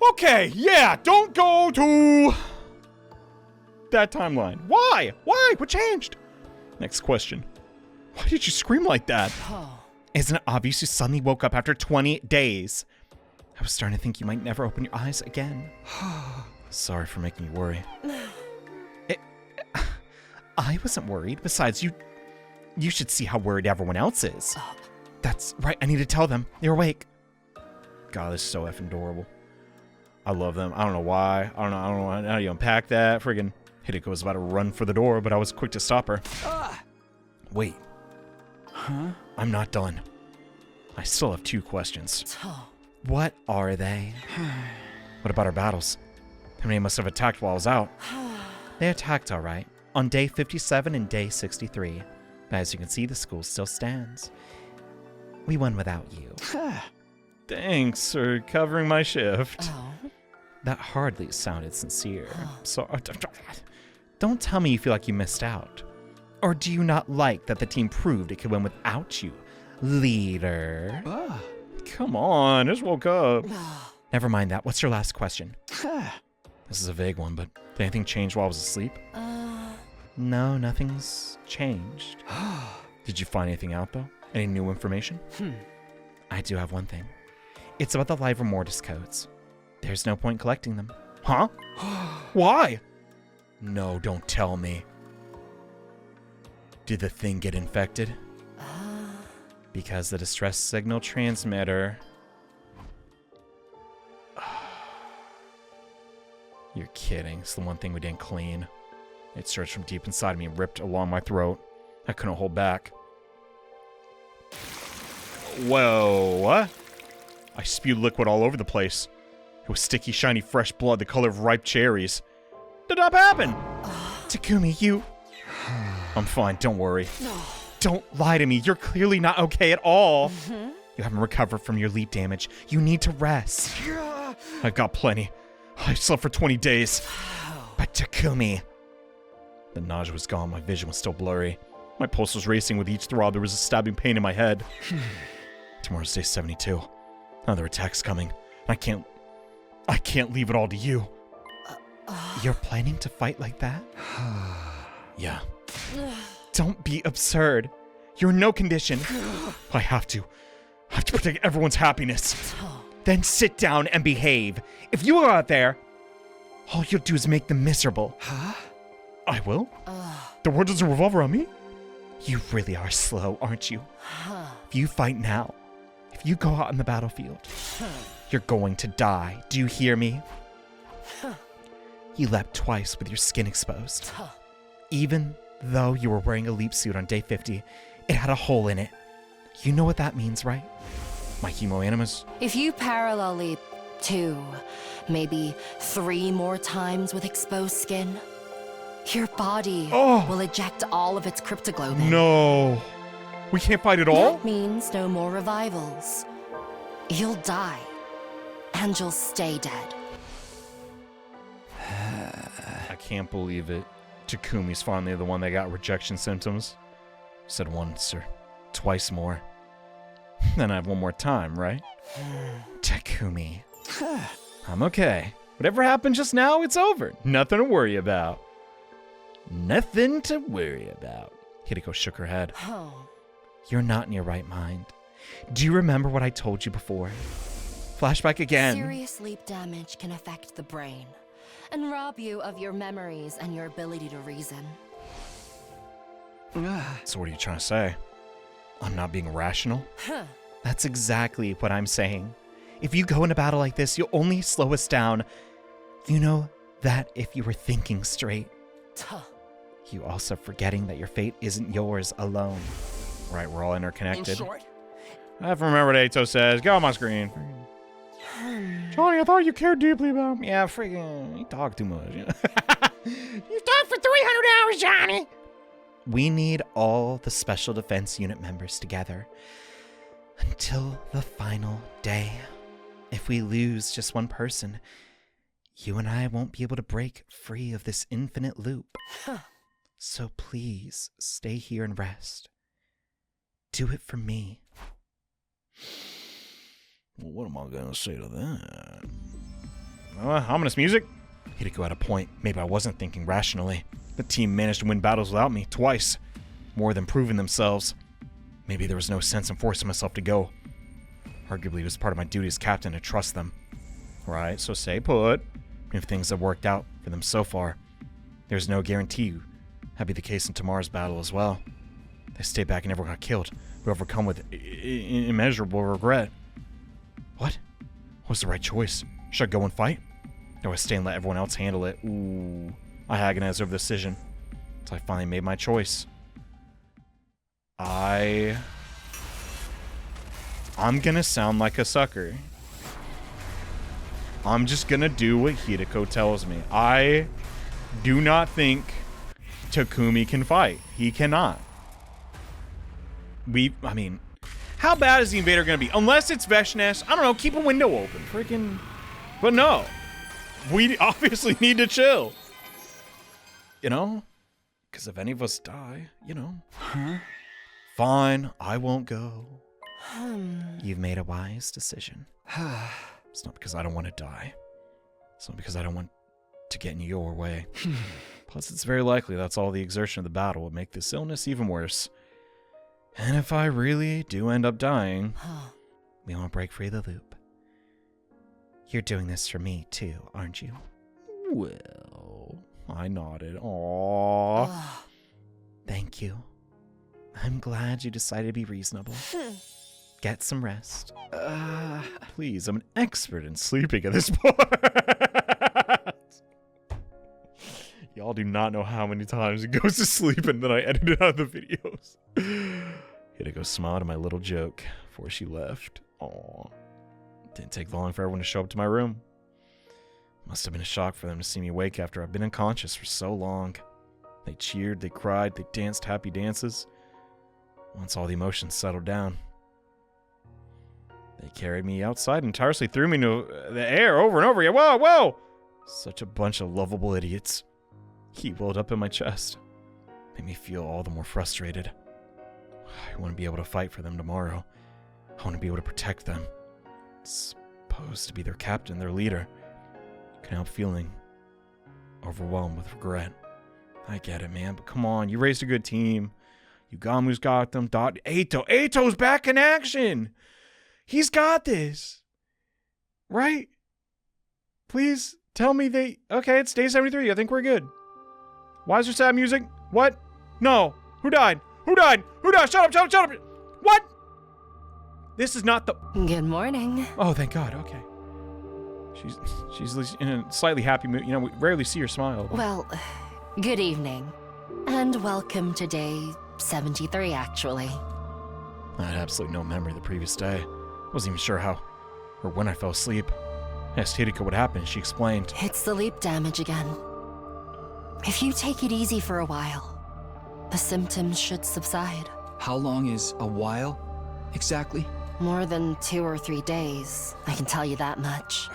Okay, yeah, don't go to that timeline. Why? Why? What changed? Next question. Why did you scream like that? Isn't it obvious you suddenly woke up after 20 days? I was starting to think you might never open your eyes again. Sorry for making you worry. I wasn't worried. Besides, you should see how worried everyone else is. That's right, I need to tell them. They're awake. God, this is so effing adorable. I love them. I don't know why. I don't know how you unpack that. Friggin' Hideko was about to run for the door, but I was quick to stop her. Wait. Huh? I'm not done. I still have 2 questions. What are they? What about our battles? How many must have attacked while I was out? They attacked all right. On day 57 and day 63. But as you can see, the school still stands. We won without you. Thanks for covering my shift. That hardly sounded sincere. So, don't tell me you feel like you missed out. Or do you not like that the team proved it could win without you, leader? Come on, I just woke up. Never mind that. What's your last question? This is a vague one, but did anything change while I was asleep? No, nothing's changed. Did you find anything out, though? Any new information? I do have one thing. It's about the Livor Mortis codes. There's no point collecting them. Huh? Why? No, don't tell me. Did the thing get infected? Because the distress signal transmitter... You're kidding. It's the one thing we didn't clean. It surged from deep inside me and ripped along my throat. I couldn't hold back. Whoa, what? I spewed liquid all over the place. It was sticky, shiny, fresh blood, the color of ripe cherries. Did that happen? Takumi, you... I'm fine, don't worry. Don't lie to me. You're clearly not okay at all. You haven't recovered from your leap damage. You need to rest. I've got plenty. I slept for 20 days. But Takumi... The nausea was gone. My vision was still blurry. My pulse was racing with each throb. There was a stabbing pain in my head. Tomorrow's day 72. Another attack's coming. I can't leave it all to you. You're planning to fight like that? Yeah. Don't be absurd. You're in no condition. I have to protect everyone's happiness. Then sit down and behave. If you go out there, all you'll do is make them miserable. Huh? I will? The world doesn't revolve around me? You really are slow, aren't you? If you fight now, if you go out on the battlefield, you're going to die. Do you hear me? You leapt twice with your skin exposed. Even though you were wearing a leap suit on day 50, it had a hole in it. You know what that means, right? My hemoanimus? If you parallel leap 2, maybe 3 more times with exposed skin, your body will eject all of its cryptoglobin. No. We can't fight at all? That means no more revivals. You'll die. And you'll stay dead. I can't believe it. Takumi's finally the one that got rejection symptoms. He said once or twice more. Then I have one more time, right? Takumi. I'm okay. Whatever happened just now, it's over. Nothing to worry about. Nothing to worry about. Hideko shook her head. You're not in your right mind. Do you remember what I told you before? Flashback again. Serious leap damage can affect the brain and rob you of your memories and your ability to reason. So what are you trying to say? I'm not being rational? That's exactly what I'm saying. If you go in a battle like this, you'll only slow us down. You know that if you were thinking straight. You also forgetting that your fate isn't yours alone. Right, we're all interconnected. In short, I have to remember what Ato says. Go on my screen. Johnny, I thought you cared deeply about me. Yeah, freaking, you talk too much. You talked for 300 hours, Johnny. We need all the Special Defense Unit members together until the final day. If we lose just one person, you and I won't be able to break free of this infinite loop. So please stay here and rest. Do it for me. Well, what am I going to say to that? Ominous music? Hideko had a point. Maybe I wasn't thinking rationally. The team managed to win battles without me, twice. More than proving themselves. Maybe there was no sense in forcing myself to go. Arguably, it was part of my duty as captain to trust them. Right, so stay put. If things have worked out for them so far, there's no guarantee that'd be the case in tomorrow's battle as well. They stayed back and never got killed. We overcome with immeasurable regret. What? What was the right choice? Should I go and fight? Or I stay and let everyone else handle it? Ooh. I agonized over the decision until I finally made my choice. I'm gonna sound like a sucker. I'm just gonna do what Hideko tells me. I do not think Takumi can fight. He cannot. I mean, how bad is the invader gonna be? Unless it's Veshness, I don't know, keep a window open. Freaking. But no. We obviously need to chill. You know? Because if any of us die, you know. Huh? Fine, I won't go. You've made a wise decision. It's not because I don't want to die. It's not because I don't want to get in your way. Plus, it's very likely that's all the exertion of the battle would make this illness even worse. And if I really do end up dying, we won't break free of the loop. You're doing this for me, too, aren't you? Well, I nodded. Aww. Thank you. I'm glad you decided to be reasonable. Get some rest. Please, I'm an expert in sleeping at this point. Y'all do not know how many times he goes to sleep and then I edit it out of the videos. Hideko smiled at my little joke before she left. Aww. Didn't take long for everyone to show up to my room. Must have been a shock for them to see me awake after I've been unconscious for so long. They cheered, they cried, they danced happy dances. Once all the emotions settled down, they carried me outside and tirelessly threw me into the air over and over again. Whoa, whoa! Such a bunch of lovable idiots. Heat welled up in my chest. Made me feel all the more frustrated. I want to be able to fight for them tomorrow. I want to be able to protect them. It's supposed to be their captain, their leader. Can't help feeling overwhelmed with regret. I get it, man, but come on. You raised a good team. Yugamu's got them. Ato's back in action. He's got this. Right? Please tell me they... Okay, it's day 73. I think we're good. Why is there sad music? What? No. Who died? Who died? Who died? Shut up. What? This is not the... Good morning. Oh, thank God. Okay. She's in a slightly happy mood. You know, we rarely see her smile. Well, good evening. And welcome to day 73, actually. I had absolutely no memory of the previous day. Wasn't even sure how or when I fell asleep. I asked Hideko what happened. She explained. It's the leap damage again. If you take it easy for a while, the symptoms should subside. How long is a while, exactly? More than 2 or 3 days, I can tell you that much.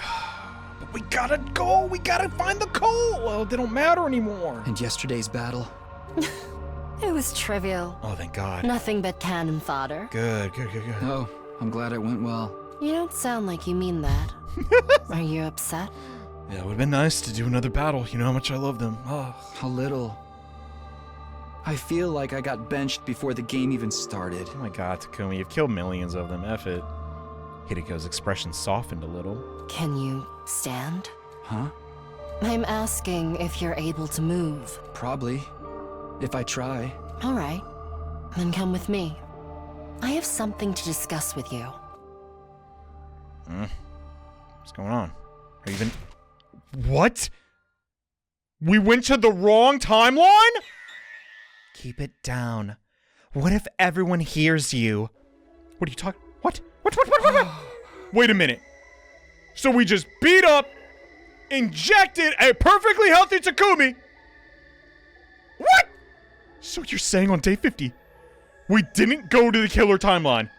But we gotta go. We gotta find the coal. Well, they don't matter anymore. And yesterday's battle? It was trivial. Oh, thank God. Nothing but cannon fodder. Good. Oh, I'm glad it went well. You don't sound like you mean that. Are you upset? Yeah, it would've been nice to do another battle. You know how much I love them. Oh. A little. I feel like I got benched before the game even started. Oh my God, Takumi, you've killed millions of them. F it. Hideko's expression softened a little. Can you stand? Huh? I'm asking if you're able to move. Probably. If I try. All right. Then come with me. I have something to discuss with you. What's going on? Are you even... What? We went to the wrong timeline? Keep it down. What if everyone hears you? What are you talking... What? Wait a minute. So we just beat up, injected a perfectly healthy Takumi. What? So you're saying on day 50, we didn't go to the killer timeline,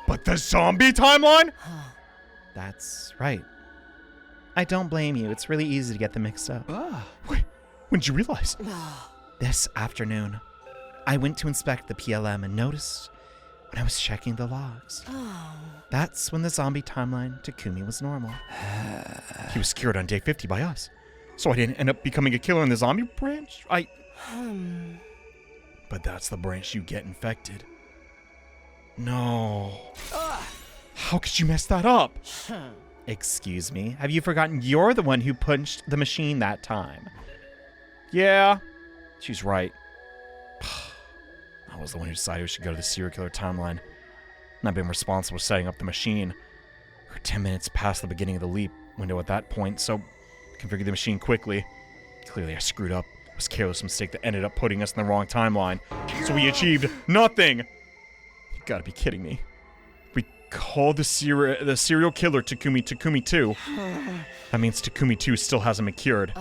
but the zombie timeline? That's right. I don't blame you. It's really easy to get them mixed up. Wait, when did you realize? This afternoon, I went to inspect the PLM and noticed when I was checking the logs. That's when the zombie timeline Takumi was normal. He was cured on day 50 by us, so I didn't end up becoming a killer in the zombie branch? But that's the branch you get infected. No. How could you mess that up? Excuse me, have you forgotten you're the one who punched the machine that time? Yeah. She's right. I was the one who decided we should go to the serial killer timeline. And I've been responsible for setting up the machine. We're 10 minutes past the beginning of the leap window at that point, so configured the machine quickly. Clearly I screwed up. It was a careless mistake that ended up putting us in the wrong timeline. So we achieved nothing. You gotta be kidding me. We called the serial killer Takumi 2. That means Takumi 2 still hasn't been cured.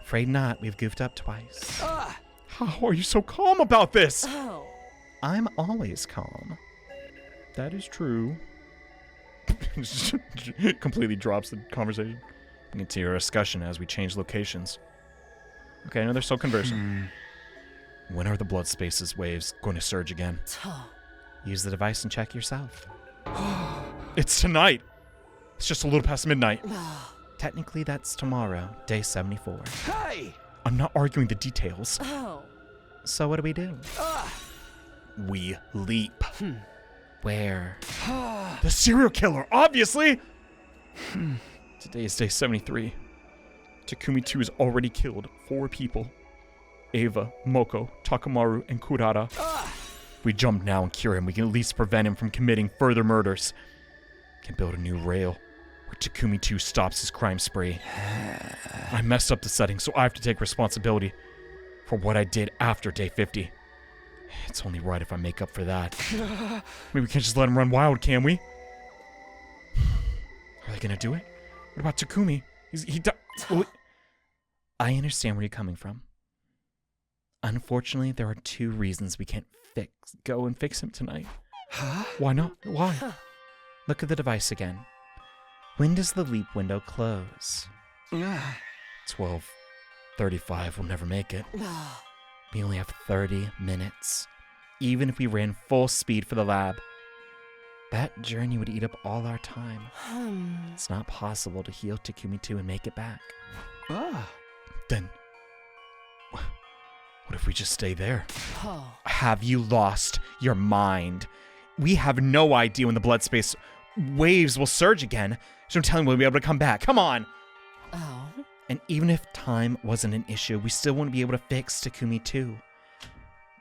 Afraid not, we've goofed up twice. How are you so calm about this? I'm always calm. That is true. Completely drops the conversation. We continue our discussion as we change locations. Okay, no, they're still conversing. When are the blood spaces waves going to surge again? Use the device and check yourself. It's tonight. It's just a little past midnight. Technically, that's tomorrow, day 74. Hey! I'm not arguing the details. So what do we do? We leap. Where? The serial killer, obviously! Today is day 73. Takumi 2 has already killed 4 people. Ava, Moko, Takamaru, and Kurara. We jump now and cure him. We can at least prevent him from committing further murders. We can build a new rail where Takumi 2 stops his crime spree. I messed up the setting, so I have to take responsibility for what I did after day 50. It's only right if I make up for that. Maybe we can't just let him run wild, can we? Are they gonna do it? What about Takumi? I understand where you're coming from. Unfortunately, there are 2 reasons we can't go and fix him tonight. Why not? Why? Look at the device again. When does the leap window close? 12:35 will never make it. We only have 30 minutes. Even if we ran full speed for the lab, that journey would eat up all our time. It's not possible to heal Takumi 2 and make it back. Then, what if we just stay there? Have you lost your mind? We have no idea when the blood space waves will surge again. So I'm telling you we'll be able to come back. Come on! And even if time wasn't an issue, we still wouldn't be able to fix Takumi 2.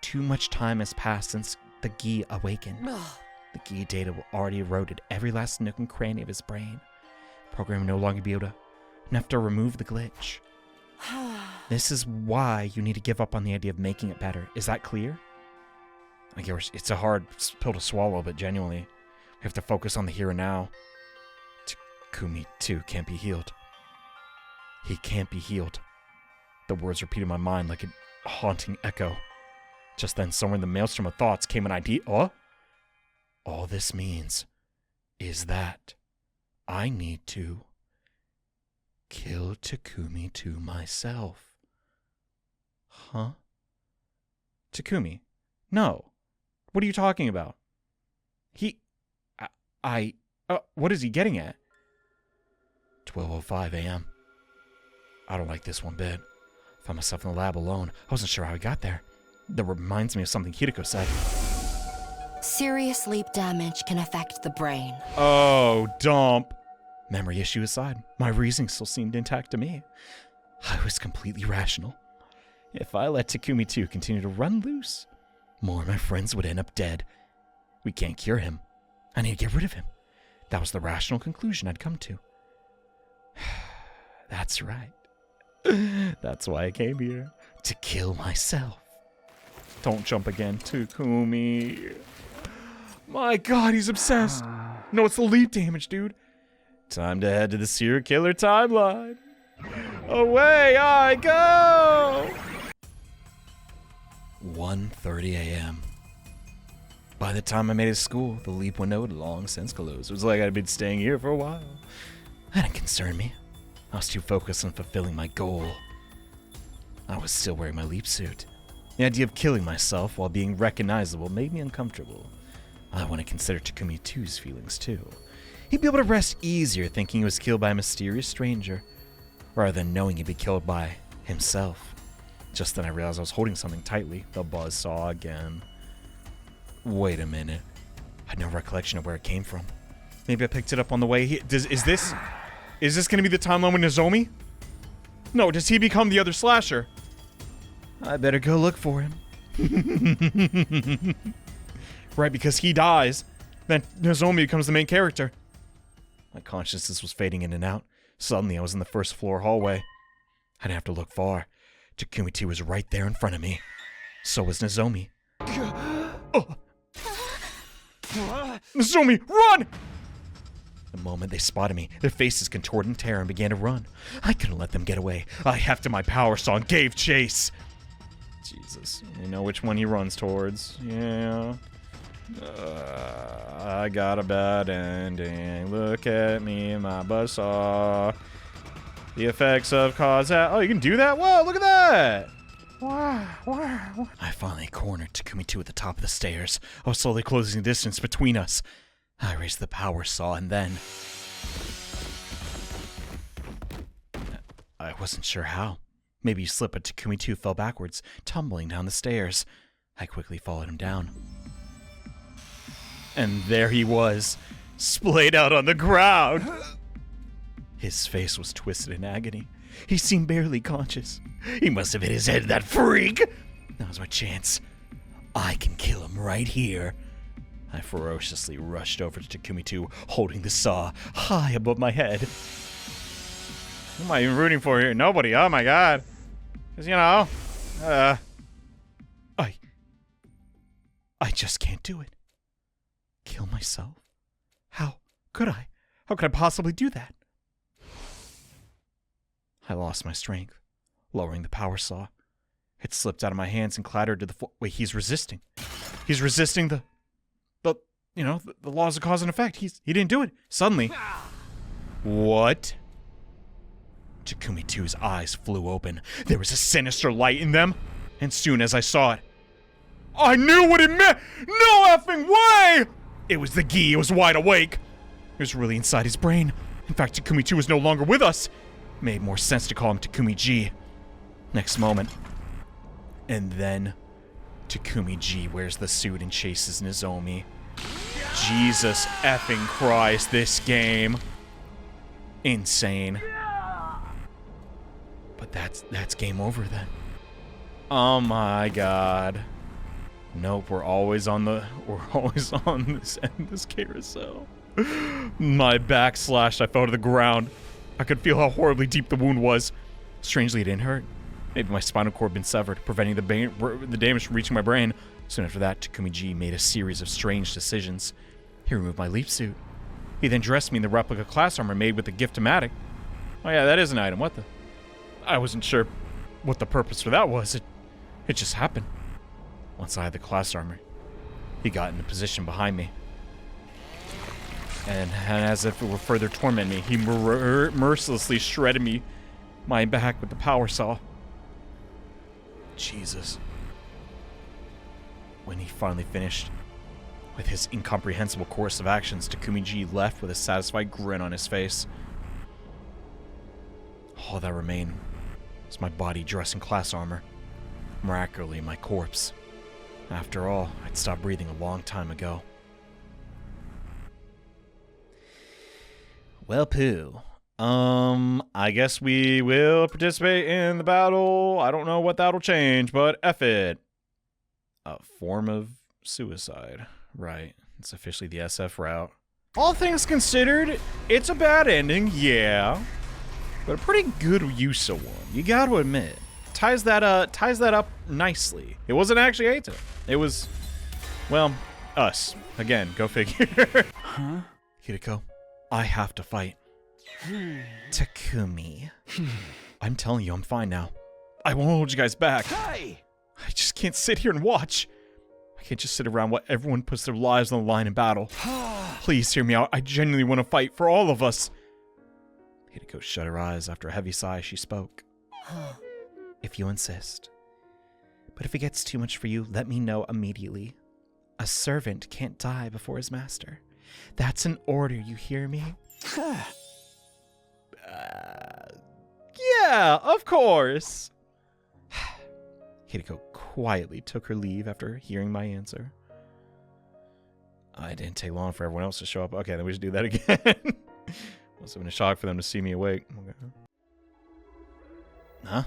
Too much time has passed since the Gi awakened. The Gi data will already eroded every last nook and cranny of his brain. The program will no longer be enough to remove the glitch. This is why you need to give up on the idea of making it better. Is that clear? I guess it's a hard pill to swallow, but genuinely, we have to focus on the here and now. Takumi 2 can't be healed. He can't be healed. The words repeated in my mind like a haunting echo. Just then, somewhere in the maelstrom of thoughts came an idea. All this means is that I need to kill Takumi 2 myself. Huh? Takumi? No. What are you talking about? What is he getting at? 12:05 a.m. I don't like this one bit. Found myself in the lab alone. I wasn't sure how I got there. That reminds me of something Hideko said. Serious sleep damage can affect the brain. Oh, dump. Memory issue aside, my reasoning still seemed intact to me. I was completely rational. If I let Takumi 2 continue to run loose, more of my friends would end up dead. We can't cure him. I need to get rid of him. That was the rational conclusion I'd come to. That's right. That's why I came here. To kill myself. Don't jump again, Takumi. My god, he's obsessed. No, it's the leap damage, dude. Time to head to the serial killer timeline. Away I go! 1:30 a.m. By the time I made it to school, the leap window had long since closed. It was like I'd been staying here for a while. That didn't concern me. I was too focused on fulfilling my goal. I was still wearing my leap suit. The idea of killing myself while being recognizable made me uncomfortable. I want to consider Takumi 2's feelings too. He'd be able to rest easier thinking he was killed by a mysterious stranger, rather than knowing he'd be killed by himself. Just then I realized I was holding something tightly. The buzzsaw again. Wait a minute. I had no recollection of where it came from. Maybe I picked it up on the way here. Is this gonna be the timeline with Nozomi? No, does he become the other slasher? I better go look for him. Right, because he dies, then Nozomi becomes the main character. My consciousness was fading in and out. Suddenly, I was in the first floor hallway. I didn't have to look far. Takumi-2 was right there in front of me. So was Nozomi. Nozomi, run! The moment they spotted me, their faces contorted in terror and began to run. I couldn't let them get away. I hefted my power saw and gave chase. Jesus, you know which one he runs towards. Yeah. I got a bad ending. Look at me, my buzzsaw. The effects of causality. Oh, you can do that? Whoa, look at that! Wow. I finally cornered Takumi-2 at the top of the stairs. I was slowly closing the distance between us. I raised the power saw and then... I wasn't sure how. Maybe he slipped, but Takumi-2 fell backwards, tumbling down the stairs. I quickly followed him down. And there he was, splayed out on the ground. His face was twisted in agony. He seemed barely conscious. He must have hit his head, that freak! That was my chance. I can kill him right here. I ferociously rushed over to Takumi-2, holding the saw high above my head. Who am I even rooting for here? Nobody, oh my god. Because, you know, I just can't do it. Kill myself? How could I? How could I possibly do that? I lost my strength, lowering the power saw. It slipped out of my hands and clattered to the floor. Wait, he's resisting. He's resisting the laws of cause and effect. He didn't do it. Suddenly. What? Takumi-2's eyes flew open. There was a sinister light in them. And soon as I saw it, I knew what it meant! No effing way! It was the Gi. It was wide awake. It was really inside his brain. In fact, Takumi-2 was no longer with us. It made more sense to call him Takumi-G. Next moment. And then, Takumi-G wears the suit and chases Nozomi. Jesus effing Christ, this game. Insane. But that's game over then. Oh my god. Nope, we're always on this carousel. My back slashed, I fell to the ground. I could feel how horribly deep the wound was. Strangely, it didn't hurt. Maybe my spinal cord had been severed, preventing the damage from reaching my brain. Soon after that, Takumi-G made a series of strange decisions. He removed my leaf suit. He then dressed me in the replica class armor made with the Gift-O-Matic. Oh yeah, that is an item. What the? I wasn't sure what the purpose for that was. It just happened. Once I had the class armor, he got in a position behind me. And as if it were further torment me, he mercilessly shredded my back with the power saw. Jesus. When he finally finished with his incomprehensible course of actions, Takumi-G left with a satisfied grin on his face. All that remained was my body dressed in class armor. Miraculously, my corpse. After all, I'd stopped breathing a long time ago. Well, poo. I guess we will participate in the battle. I don't know what that'll change, but F it. A form of suicide. Right. It's officially the SF route. All things considered, it's a bad ending, yeah. But a pretty good use of one. You gotta admit. Ties that up nicely. It wasn't actually Eita. It was, well, us. Again, go figure. Huh? Hideko, I have to fight. Takumi. I'm telling you, I'm fine now. I won't hold you guys back. Hey! I just can't sit here and watch. I can't just sit around while everyone puts their lives on the line in battle. Please hear me out. I genuinely want to fight for all of us. Hideko shut her eyes. After a heavy sigh, she spoke. If you insist. But if it gets too much for you, let me know immediately. A servant can't die before his master. That's an order, you hear me? Yeah, of course. Hideko quietly took her leave after hearing my answer. It didn't take long for everyone else to show up. Okay, then we should do that again. Must have been a shock for them to see me awake. Okay. Huh?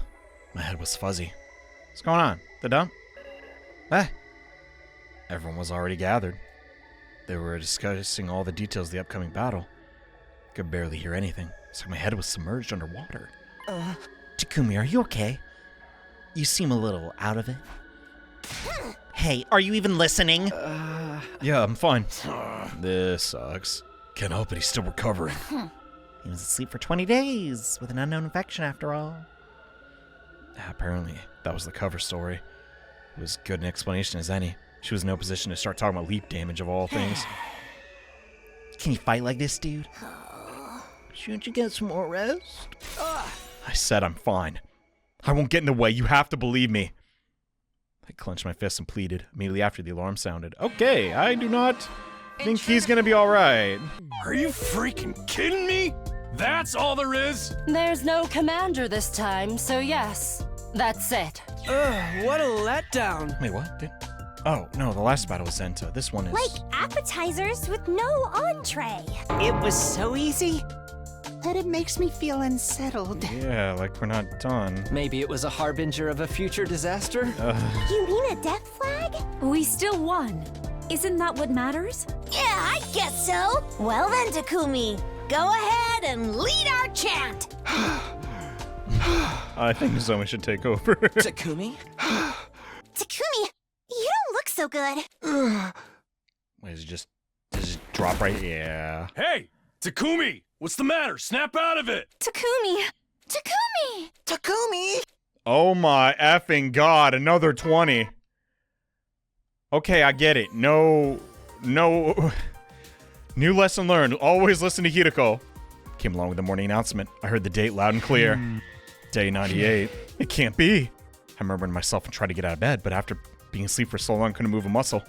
My head was fuzzy. What's going on? The dump? Ah. Everyone was already gathered. They were discussing all the details of the upcoming battle. I could barely hear anything. It's like my head was submerged underwater. Takumi, are you okay? You seem a little out of it. Hey, are you even listening? Yeah, I'm fine. This sucks. Can't help it, he's still recovering. He was asleep for 20 days with an unknown infection after all. Apparently, that was the cover story. It was good an explanation as any. She was in no position to start talking about leap damage of all things. Can you fight like this, dude? Shouldn't you get some more rest? I said I'm fine. I won't get in the way, you have to believe me. I clenched my fists and pleaded immediately after the alarm sounded. Okay, I do not think he's gonna be alright. Are you freaking kidding me? That's all there is? There's no commander this time, so yes, that's it. What a letdown. Wait, what? Oh, no, the last battle was Zenta. This one is... Like appetizers with no entree. It was so easy that it makes me feel unsettled. Yeah, like we're not done. Maybe it was a harbinger of a future disaster? You mean a death flag? We still won. Isn't that what matters? Yeah, I guess so. Well then, Takumi, go ahead and lead our chant. I think someone should take over. Takumi? Takumi, you don't look so good. Wait, does it just drop right? Yeah. Hey, Takumi! What's the matter? Snap out of it! Takumi! Takumi! Takumi! Oh my effing god, another 20. Okay, I get it. No. New lesson learned. Always listen to Hiroko. Came along with the morning announcement. I heard the date loud and clear. Day 98. It can't be. I murmured to myself and tried to get out of bed, but after being asleep for so long, couldn't move a muscle.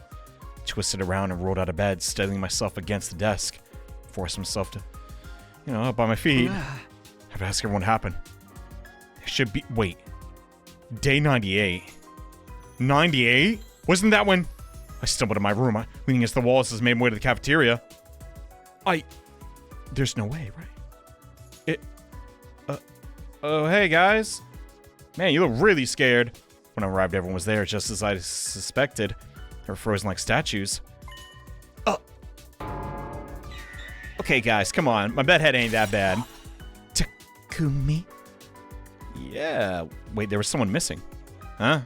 Twisted around and rolled out of bed, steadying myself against the desk. Forced myself to, up on my feet. I have to ask everyone what happened. It should be... Wait. Day 98. 98? Wasn't that when... I stumbled in my room, leaning against the wall as I made my way to the cafeteria. There's no way, right? Oh, hey, guys. Man, you look really scared. When I arrived, everyone was there, just as I suspected. They were frozen like statues. Okay, guys, come on. My bedhead ain't that bad. Takumi? Yeah. Wait, there was someone missing. Huh?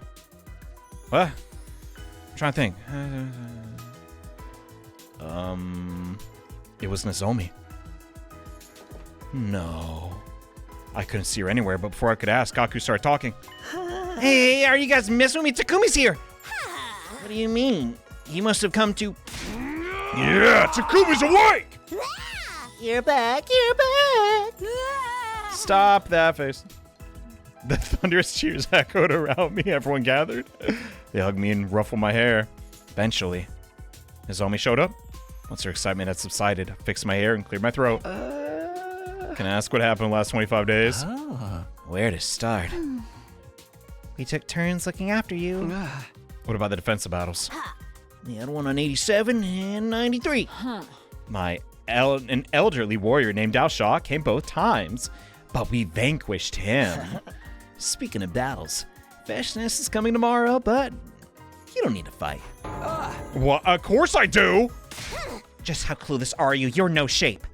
What? I'm trying to think. It was Nozomi. No. I couldn't see her anywhere, but before I could ask, Kaku started talking. Hey, are you guys messing with me? Takumi's here! What do you mean? He must have come to... Yeah, Takumi's awake! You're back, you're back! Stop that face. The thunderous cheers echoed around me. Everyone gathered. They hugged me and ruffled my hair. Eventually, Nozomi showed up. Once her excitement had subsided, I fixed my hair and cleared my throat. Can I ask what happened in the last 25 days? Where to start? We took turns looking after you. What about the defensive battles? We had one on 87 and 93. An elderly warrior named Daosha came both times, but we vanquished him. Speaking of battles, Veshness is coming tomorrow, but you don't need to fight. What? Of course I do! Just how clueless are you? You're no shape.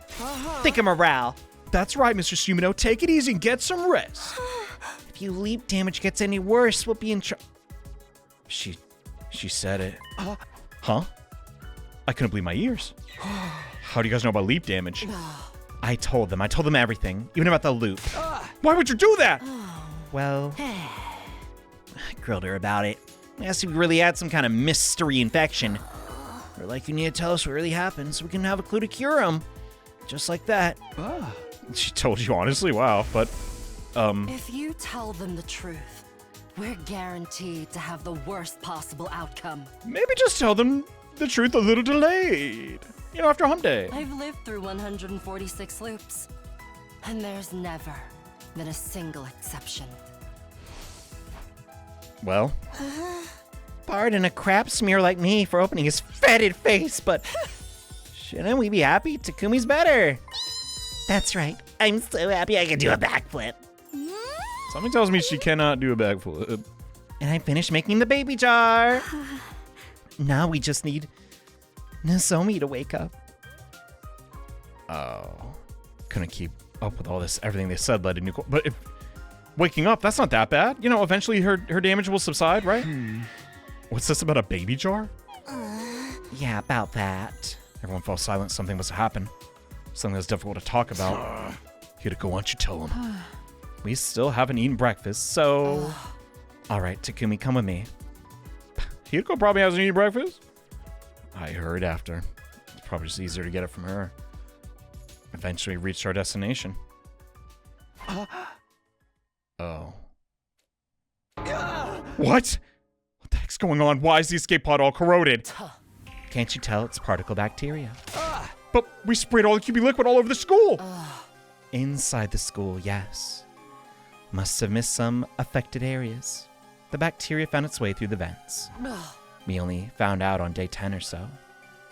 Think of morale. That's right, Mr. Sumino. Take it easy and get some rest. If you leap damage gets any worse, we'll be in trouble. She said it. Huh? I couldn't believe my ears. How do you guys know about leap damage? I told them everything, even about the loop. Why would you do that? Well, I grilled her about it. I asked if we really had some kind of mystery infection. We're like, you need to tell us what really happened so we can have a clue to cure him. Just like that. She told you honestly? Wow, but, If you tell them the truth, we're guaranteed to have the worst possible outcome. maybe just tell them the truth a little delayed. After hump day. I've lived through 146 loops, and there's never been a single exception. Well, Pardon a crap smear like me for opening his fetid face, but Shouldn't we be happy? Takumi's better. That's right. I'm so happy I can do a backflip. Something tells me she cannot do a backflip. And I finished making the baby jar. Now we just need Nozomi to wake up. Oh. Couldn't keep up with all this. Everything they said led to new... But if waking up, that's not that bad. You know, eventually her damage will subside, right? What's this about a baby jar? Yeah, about that. Everyone fell silent. Something must have happened. Something that's difficult to talk about. Hideko, why don't you tell him? We still haven't eaten breakfast, so... All right, Takumi, come with me. Hideko probably hasn't eaten breakfast. I heard after. It's probably just easier to get it from her. Eventually reached our destination. Oh. What? What the heck's going on? Why is the escape pod all corroded? Can't you tell it's particle bacteria? But we sprayed all the QB liquid all over the school. Inside the school, yes. Must have missed some affected areas. The bacteria found its way through the vents. We only found out on day 10 or so.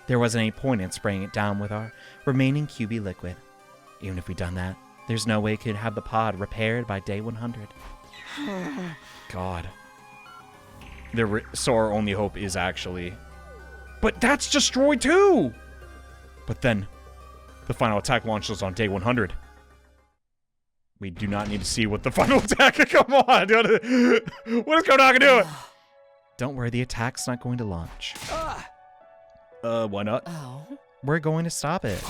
There wasn't any point in spraying it down with our remaining QB liquid. Even if we'd done that, there's no way we could have the pod repaired by day 100. God. So our only hope is actually... But that's destroyed too! But then, the final attack launches on day 100. We do not need to see what the final attack... Come on! What is Kodaka doing? Don't worry, the attack's not going to launch. Why not? We're going to stop it.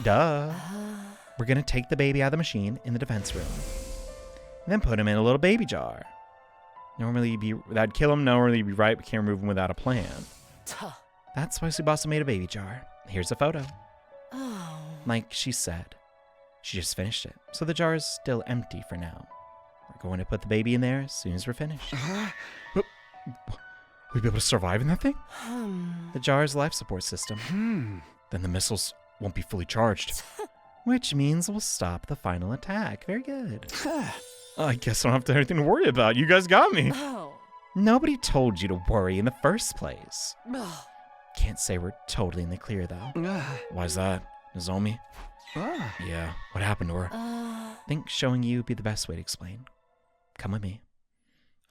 Duh. We're going to take the baby out of the machine in the defense room. And then put him in a little baby jar. That'd kill him. Normally be right, but can't remove him without a plan. That's why Tsubasa made a baby jar. Here's a photo. Like she said, she just finished it. So the jar is still empty for now. We're going to put the baby in there as soon as we're finished. We'd be able to survive in that thing? The jar's life support system. Then the missiles won't be fully charged. Which means we'll stop the final attack. Very good. I guess I don't have anything to worry about. You guys got me. Nobody told you to worry in the first place. Can't say we're totally in the clear, though. Why's that? Nozomi? Yeah, what happened to her? Think showing you would be the best way to explain. Come with me.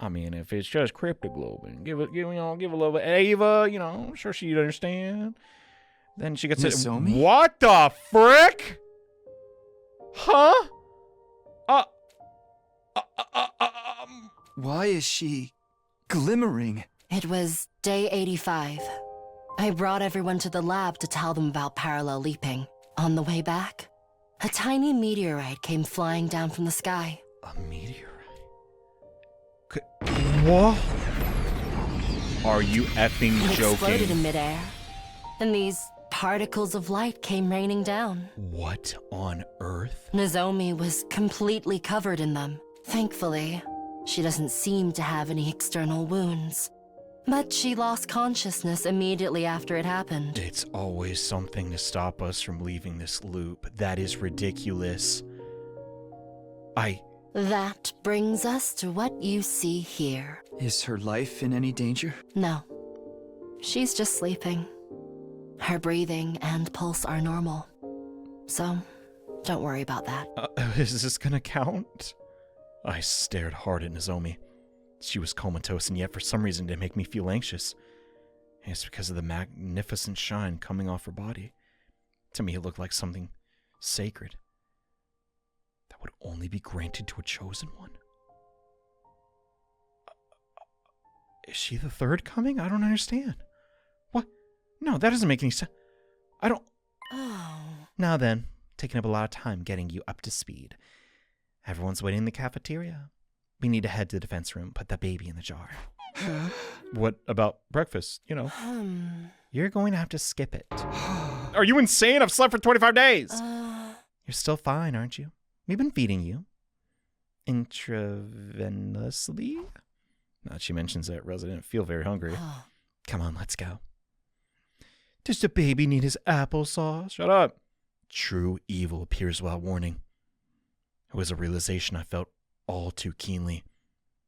I mean, if it's just cryptoglobin, give a little bit. Ava, I'm sure she'd understand. Then she gets it. Nozomi? What the frick? Huh? Why is she glimmering? It was day 85. I brought everyone to the lab to tell them about parallel leaping. On the way back, a tiny meteorite came flying down from the sky. A meteorite? What? Are you effing It exploded joking? in midair, and these particles of light came raining down. What on earth? Nozomi was completely covered in them. Thankfully, she doesn't seem to have any external wounds. But she lost consciousness immediately after it happened. It's always something to stop us from leaving this loop. That is ridiculous. That brings us to what you see here. Is her life in any danger? No. She's just sleeping. Her breathing and pulse are normal. So, don't worry about that. Is this gonna count? I stared hard at Nozomi. She was comatose, and yet for some reason it didn't make me feel anxious. And it's because of the magnificent shine coming off her body. To me, it looked like something sacred that would only be granted to a chosen one. Is she the third coming? I don't understand. What? No, that doesn't make any sense. I don't... Now then, taking up a lot of time getting you up to speed. Everyone's waiting in the cafeteria. We need to head to the defense room, put the baby in the jar. What about breakfast? You're going to have to skip it. Are you insane? I've slept for 25 days. You're still fine, aren't you? We've been feeding you. Intravenously? Now that she mentions that, Rose, I didn't feel very hungry. Come on, let's go. Does the baby need his applesauce? Shut up. True evil appears without warning. It was a realization I felt all too keenly.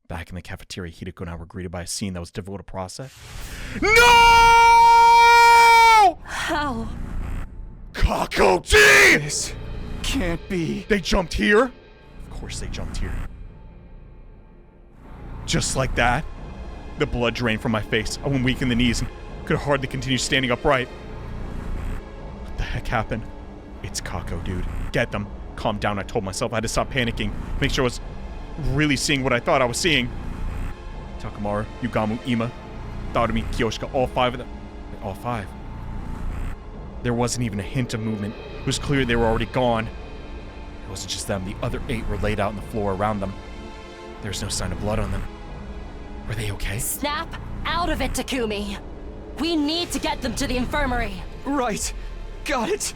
Back in the cafeteria, Hideko and I were greeted by a scene that was difficult to process. No! How? Kako G! This can't be. They jumped here? Of course they jumped here. Just like that, the blood drained from my face. I went weak in the knees and could hardly continue standing upright. What the heck happened? It's Kako, dude. Get them. Calm down, I told myself. I had to stop panicking. Make sure I was really seeing what I thought I was seeing. Takamaru, Yugamu, Ima, Tharumi, Kyoshika, all 5 of them. Wait, all 5. There wasn't even a hint of movement. It was clear they were already gone. It wasn't just them. The other 8 were laid out on the floor around them. There was no sign of blood on them. Were they okay? Snap out of it, Takumi. We need to get them to the infirmary. Right. Got it.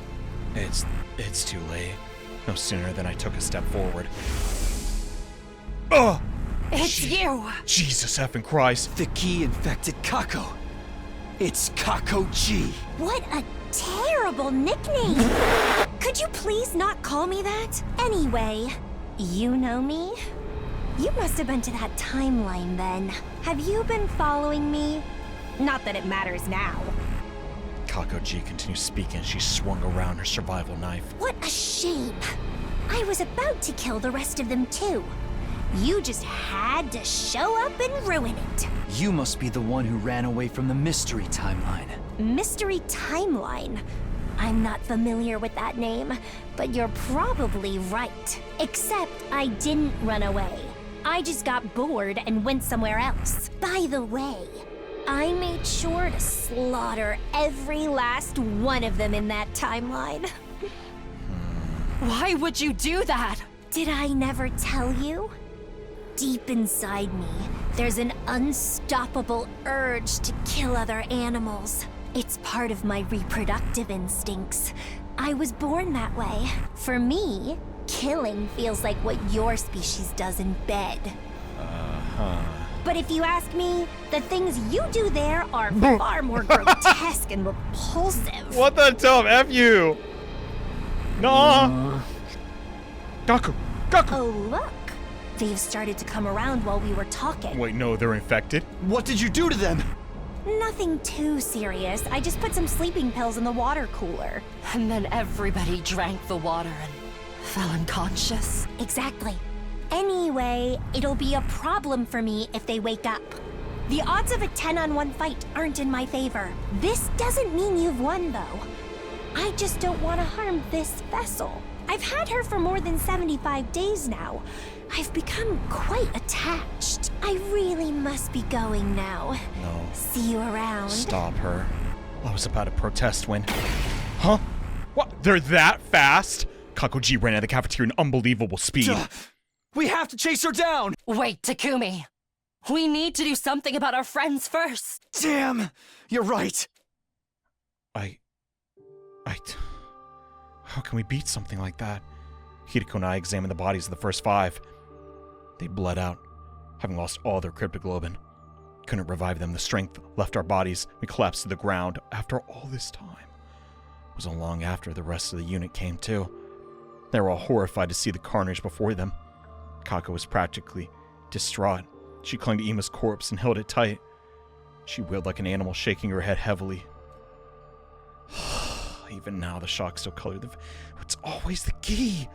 It's too late. No sooner than I took a step forward. Oh! It's you. Jesus effing Christ. The key infected Kako. It's Kako G. What a terrible nickname! Could you please not call me that? Anyway, you know me? You must have been to that timeline then. Have you been following me? Not that it matters now. Kako G continued speaking as she swung around her survival knife. What a shame. I was about to kill the rest of them too. You just had to show up and ruin it. You must be the one who ran away from the mystery timeline. Mystery timeline? I'm not familiar with that name, but you're probably right. Except I didn't run away. I just got bored and went somewhere else. By the way, I made sure to slaughter every last one of them in that timeline. Why would you do that? Did I never tell you? Deep inside me, there's an unstoppable urge to kill other animals. It's part of my reproductive instincts. I was born that way. For me, killing feels like what your species does in bed. But if you ask me, the things you do there are far more grotesque and repulsive. What the hell? F you! No! Gaku! Gaku! Oh, look. They've started to come around while we were talking. Wait, no, they're infected? What did you do to them? Nothing too serious. I just put some sleeping pills in the water cooler. And then everybody drank the water and fell unconscious. Exactly. Anyway, it'll be a problem for me if they wake up. The odds of a 10-on-1 fight aren't in my favor. This doesn't mean you've won, though. I just don't want to harm this vessel. I've had her for more than 75 days now. I've become quite attached. I really must be going now. No. See you around. Stop her. I was about to protest when... Huh? What? They're that fast? Kakuji ran out of the cafeteria in unbelievable speed. We have to chase her down! Wait, Takumi. We need to do something about our friends first. Damn! You're right. How can we beat something like that? Hideko and I examined the bodies of the first 5. They'd bled out, having lost all their cryptoglobin. Couldn't revive them. The strength left our bodies. We collapsed to the ground. After all this time, it wasn't long after the rest of the unit came to. They were all horrified to see the carnage before them. Kako was practically distraught. She clung to Ima's corpse and held it tight. She wailed like an animal, shaking her head heavily. Even now, the shock still colored the... It's always the key!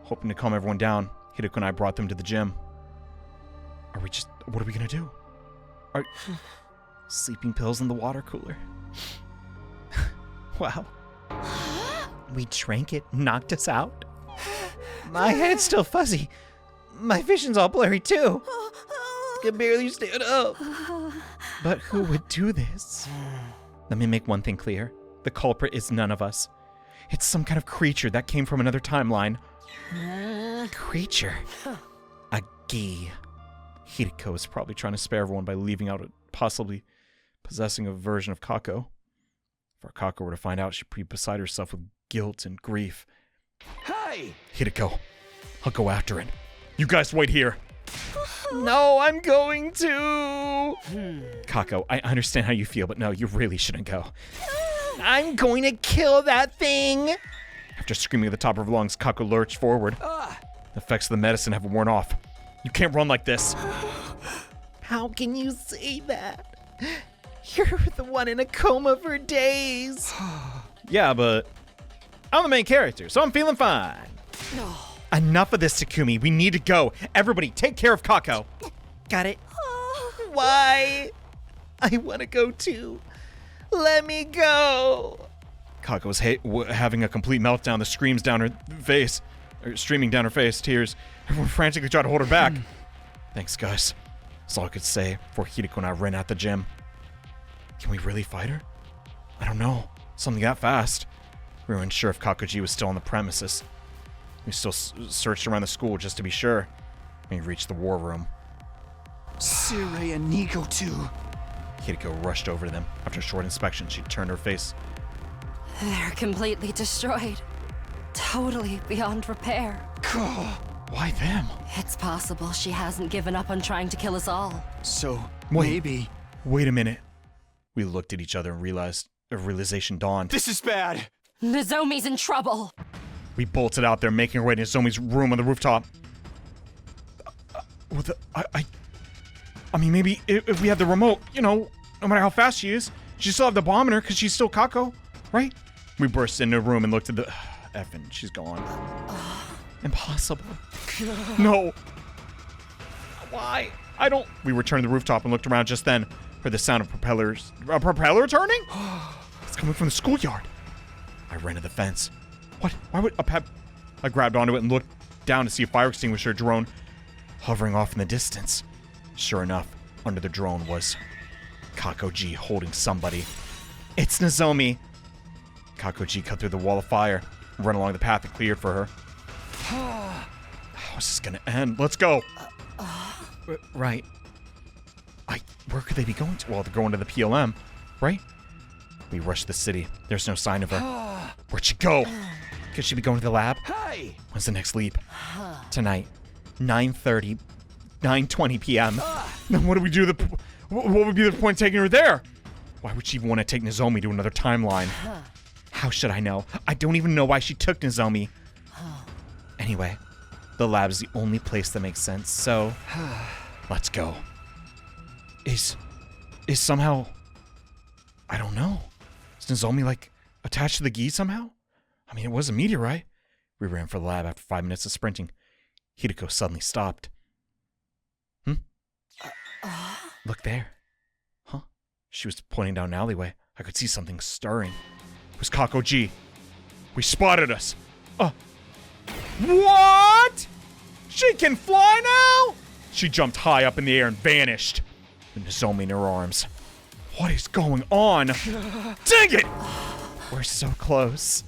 Hoping to calm everyone down, Hideko and I brought them to the gym. What are we gonna do? Sleeping pills in the water cooler. Wow. We drank it, knocked us out. My head's still fuzzy. My vision's all blurry too. Can barely stand up. But who would do this? Let me make one thing clear. The culprit is none of us. It's some kind of creature that came from another timeline. Creature? A gi. Hideko is probably trying to spare everyone by leaving out possibly possessing a version of Kako. If our Kako were to find out, she'd be beside herself with guilt and grief. Hey! Hideko, I'll go after it. You guys wait here. No, I'm going to. Kako, I understand how you feel, but no, you really shouldn't go. I'm going to kill that thing. After screaming at the top of her lungs, Kako lurched forward. The effects of the medicine have worn off. You can't run like this. How can you say that? You're the one in a coma for days. Yeah, but I'm the main character, so I'm feeling fine. Enough of this, Takumi. We need to go. Everybody, take care of Kako. Got it. Why? I want to go too. Let me go. Kako was having a complete meltdown. The screams down her face, or streaming down her face, tears. Everyone frantically tried to hold her back. Thanks, guys. That's all I could say before Hideko and I ran out the gym. Can we really fight her? I don't know. Something that fast. We weren't sure if Kakuji was still on the premises. We still searched around the school just to be sure. We reached the war room. Sirei and Nigo too. Hideko rushed over to them. After a short inspection, she turned her face. They're completely destroyed. Totally beyond repair. Why them? It's possible she hasn't given up on trying to kill us all. So, Wait. maybe... Wait a minute. We looked at each other and realized a realization dawned. This is bad! Nozomi's in trouble! We bolted out there, making our way to Nozomi's room on the rooftop. I mean, maybe if we had the remote, you know, no matter how fast she is, she'd still have the bomb in her because she's still Kako, right? We burst into the room and looked at the... Effing, she's gone. Impossible. No. Why? I don't... We returned to the rooftop and looked around just then. Heard the sound of propellers. A propeller turning? It's coming from the schoolyard. I ran to the fence. What? Why would a pep... I grabbed onto it and looked down to see a fire extinguisher drone hovering off in the distance. Sure enough, under the drone was Kakuji holding somebody. It's Nozomi. Kakuji cut through the wall of fire and ran along the path it cleared for her. How is this gonna end? Let's go. Right. Where could they be going to? Well, they're going to the PLM, right? We rushed the city. There's no sign of her. Where'd she go? Could she be going to the lab? Hey! When's the next leap? Tonight, 9:20 p.m. Then what do we do? What would be the point taking her there? Why would she even want to take Nozomi to another timeline? How should I know? I don't even know why she took Nozomi. Anyway, the lab is the only place that makes sense, so let's go. Is somehow... I don't know. Is Nozomi, like, attached to the gi somehow? I mean, it was a meteorite. We ran for the lab after 5 minutes of sprinting. Hideko suddenly stopped. Look there. Huh? She was pointing down an alleyway. I could see something stirring. It was Kakuji. We spotted us. What? She can fly now? She jumped high up in the air and vanished. With Nozomi in her arms. What is going on? Dang it! We're so close.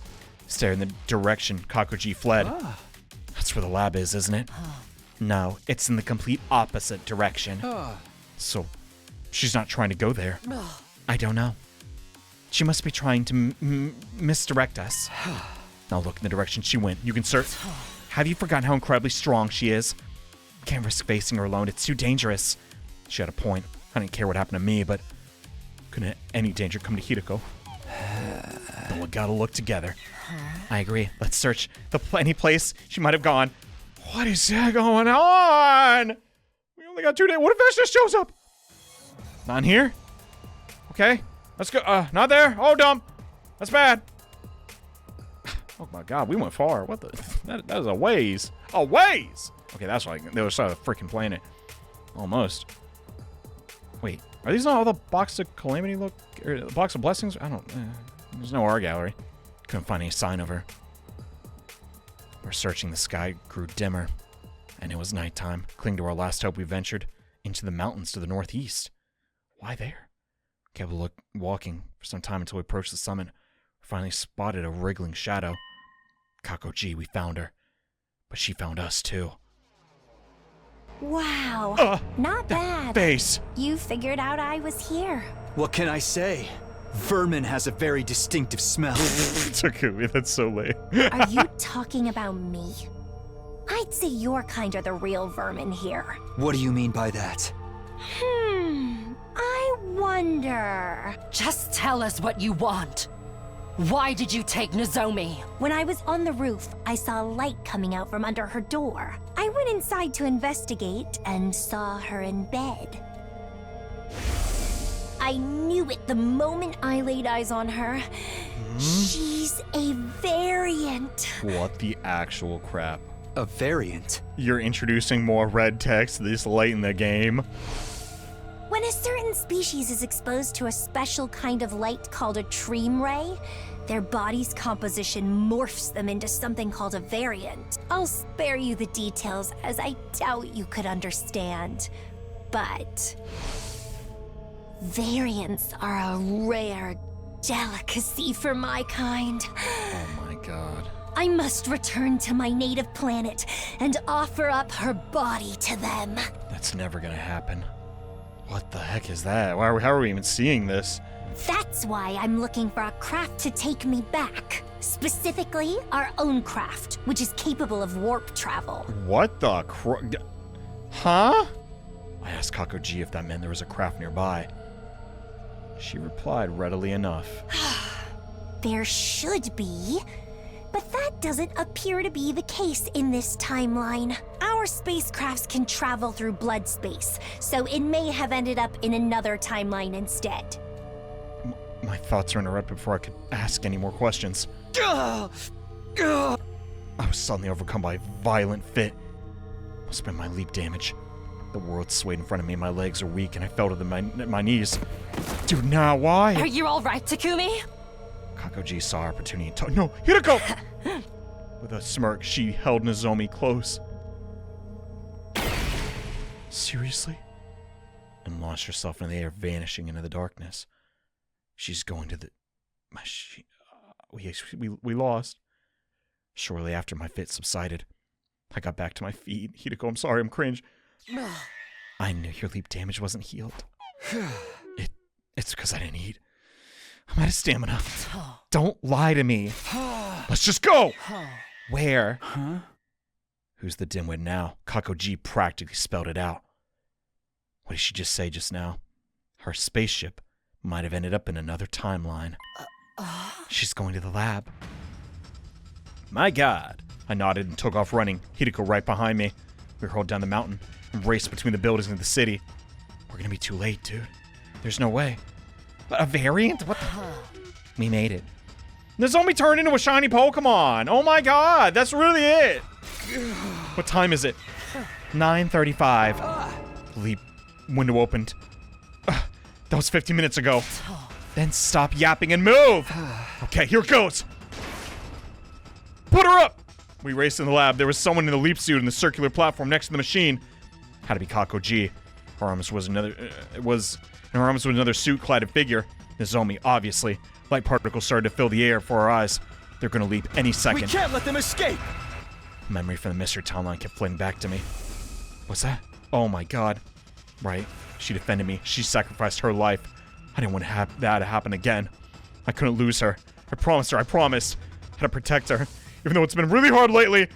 Staring in the direction Kakuji fled. That's where the lab is, isn't it? No, it's in the complete opposite direction. So, she's not trying to go there. I don't know. She must be trying to misdirect us. Now look in the direction she went. You can search. Have you forgotten how incredibly strong she is? Can't risk facing her alone. It's too dangerous. She had a point. I didn't care what happened to me, but couldn't any danger come to Hideko? But we gotta look together. I agree. Let's search any place she might have gone. What is going on? We only got 2 days. What if Vashna shows up? Not in here? Okay. Let's go. Not there. Oh, dumb. That's bad. Oh my god, we went far. What the? That is a ways. A ways! Okay, that's like the other side of the freaking planet. Almost. Wait, are these not all the box of calamity look? Or the box of blessings? I don't. There's no art gallery. Couldn't find any sign of her. We're searching. The sky grew dimmer, and it was nighttime. Clinging to our last hope, we ventured into the mountains to the northeast. Why there? Kept walking for some time until we approached the summit. We finally spotted a wriggling shadow. Kakuji, we found her. But she found us, too. Wow, not bad. Face! You figured out I was here. What can I say? Vermin has a very distinctive smell. Takumi, that's so lame. Are you talking about me? I'd say your kind are the real vermin here. What do you mean by that? I wonder. Just tell us what you want. Why did you take Nozomi? When I was on the roof, I saw a light coming out from under her door. I went inside to investigate and saw her in bed. I knew it The moment I laid eyes on her, she's a variant. What the actual crap? A variant? You're introducing more red text this late in the game? When a certain species is exposed to a special kind of light called a tream ray, their body's composition morphs them into something called a variant. I'll spare you the details, as I doubt you could understand. But variants are a rare delicacy for my kind. Oh my god. I must return to my native planet and offer up her body to them. That's never gonna happen. What the heck is that? How are we even seeing this? That's why I'm looking for a craft to take me back. Specifically, our own craft, which is capable of warp travel. What the Huh? I asked Kakoji if that meant there was a craft nearby. She replied readily enough. There should be, but that doesn't appear to be the case in this timeline. Our spacecrafts can travel through blood space, so it may have ended up in another timeline instead. My thoughts were interrupted before I could ask any more questions. I was suddenly overcome by a violent fit. Must have been my leap damage. The world swayed in front of me, my legs are weak, and I fell to my knees. Dude, now why? Are you all right, Takumi? Kakoji saw our opportunity and told— No, Hirako! With a smirk, she held Nozomi close. Seriously? And launched herself into the air, vanishing into the darkness. She's going to the machine. We lost. Shortly after my fit subsided, I got back to my feet. Hideko, I'm sorry, I'm cringe. I knew your leap damage wasn't healed. It's because I didn't eat. I'm out of stamina. Don't lie to me. Let's just go! Where? Huh? Who's the dimwit now? Kakoji practically spelled it out. What did she just say just now? Her spaceship might have ended up in another timeline. She's going to the lab. My god. I nodded and took off running, Hideko right behind me. We rolled down the mountain and raced between the buildings and the city. We're gonna be too late, dude. There's no way. A variant? What the? We made it. Nozomi turned into a shiny Pokemon. Oh my god, that's really it. What time is it? 9:35. Leap window opened. That was 15 minutes ago. Then stop yapping and move. Okay, here it goes. Put her up. We raced in the lab. There was someone in the leap suit in the circular platform next to the machine. Had to be Kakoji. Her arms was another. In her arms was another suit-clad figure. Nozomi, obviously. Light particles started to fill the air before our eyes. They're gonna leap any second. We can't let them escape! Memory from the mystery timeline kept flitting back to me. What's that? Oh my god. Right. She defended me. She sacrificed her life. I didn't want that to happen again. I couldn't lose her. I promised her. I promised. I had to protect her. Even though it's been really hard lately.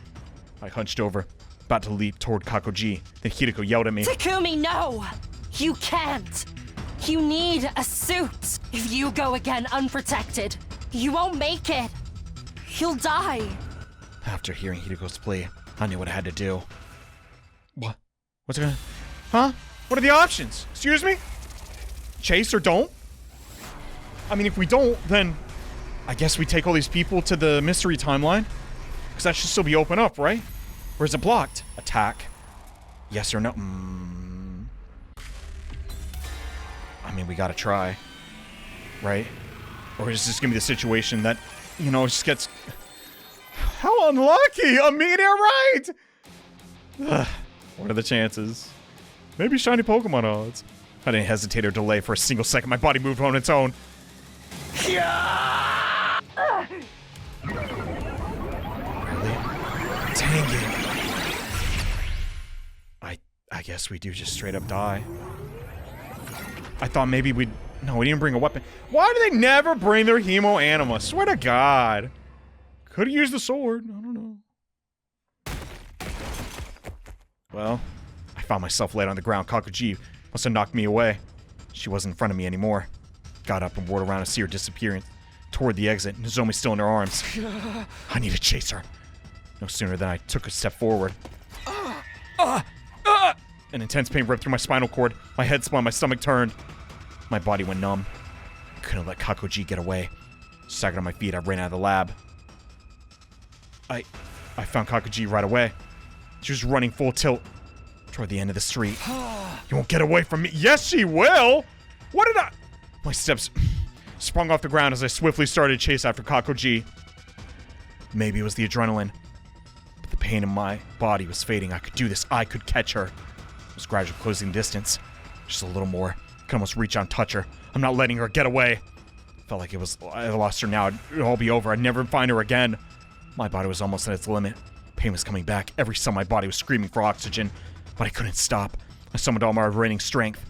I hunched over, about to leap toward Kakoji. Then Hideko yelled at me. Takumi, no! You can't! You need a suit! If you go again unprotected, you won't make it! You'll die! After hearing Hideko's plea, I knew what I had to do. What? What's it gonna... Huh? What are the options? Excuse me? Chase or don't? I mean, if we don't, then I guess we take all these people to the mystery timeline. Because that should still be open up, right? Or is it blocked? Attack. Yes or no? I mean, we gotta try. Right? Or is this gonna be the situation that, you know, just gets... How unlucky! A meteor, right? What are the chances? Maybe shiny Pokemon odds. I didn't hesitate or delay for a single second. My body moved on its own. Really? Dang it. I guess we do just straight up die. I thought maybe we'd... No, we didn't bring a weapon. Why do they never bring their Hemo Anima? Swear to God. Could've used the sword. I don't know. Well, I found myself laid on the ground. Kakoji must have knocked me away. She wasn't in front of me anymore. Got up and whirled around to see her disappearing toward the exit. Nozomi's still in her arms. I need to chase her. No sooner than I took a step forward. An intense pain ripped through my spinal cord. My head spun, my stomach turned. My body went numb. Couldn't let Kakoji get away. Staggered on my feet, I ran out of the lab. I found Kakoji right away. She was running full tilt toward the end of the street. You won't get away from me. Yes, she will! What did I... My steps sprung off the ground as I swiftly started to chase after Kakoji. Maybe it was the adrenaline, but the pain in my body was fading. I could do this. I could catch her. I was gradually closing distance. Just a little more. Could almost reach out and touch her. I'm not letting her get away. Felt like I lost her now. It'd all be over. I'd never find her again. My body was almost at its limit. Pain was coming back. Every cell in my body was screaming for oxygen, but I couldn't stop. I summoned all my remaining strength.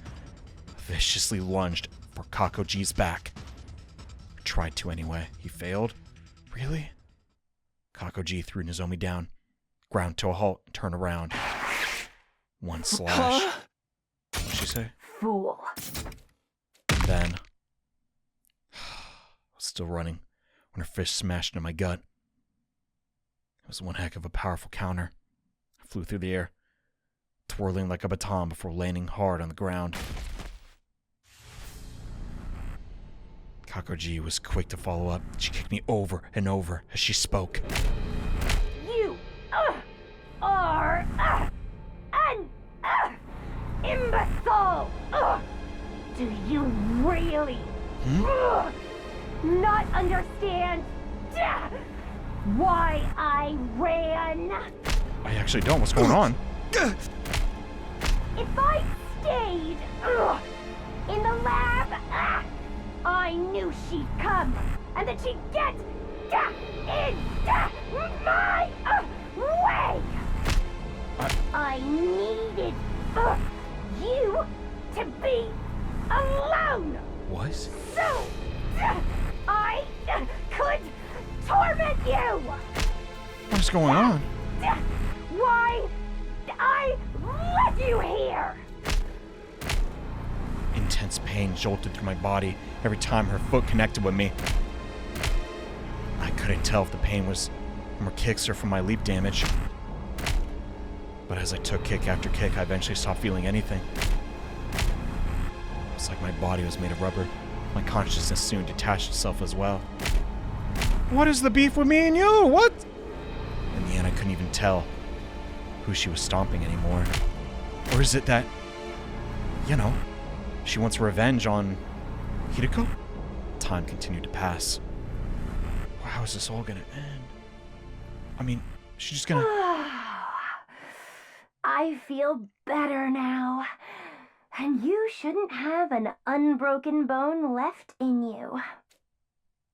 I viciously lunged for Kakoji's back. I tried to anyway. He failed? Really? Kakoji threw Nozomi down, ground to a halt, and turned around. One slash. What'd she say? Fool. Then, I was still running when her fist smashed into my gut. It was one heck of a powerful counter. I flew through the air, twirling like a baton before landing hard on the ground. Kakoji was quick to follow up. She kicked me over and over as she spoke. You are an imbecile! Do you really not understand why I ran? I actually don't. What's going on? If I stayed in the lab, I knew she'd come and that she'd get in my way. I needed you to be alone. What? So I could torment you. What's going on? Why I let you here? Intense pain jolted through my body every time her foot connected with me. I couldn't tell if the pain was from her kicks or from my leap damage. But as I took kick after kick, I eventually stopped feeling anything. It was like my body was made of rubber. My consciousness soon detached itself as well. What is the beef with me and you? What? In the end, I couldn't even tell who she was stomping anymore. Or is it that, she wants revenge on Hideko? Time continued to pass. How is this all gonna end? I mean, she's just gonna... I feel better now. And you shouldn't have an unbroken bone left in you.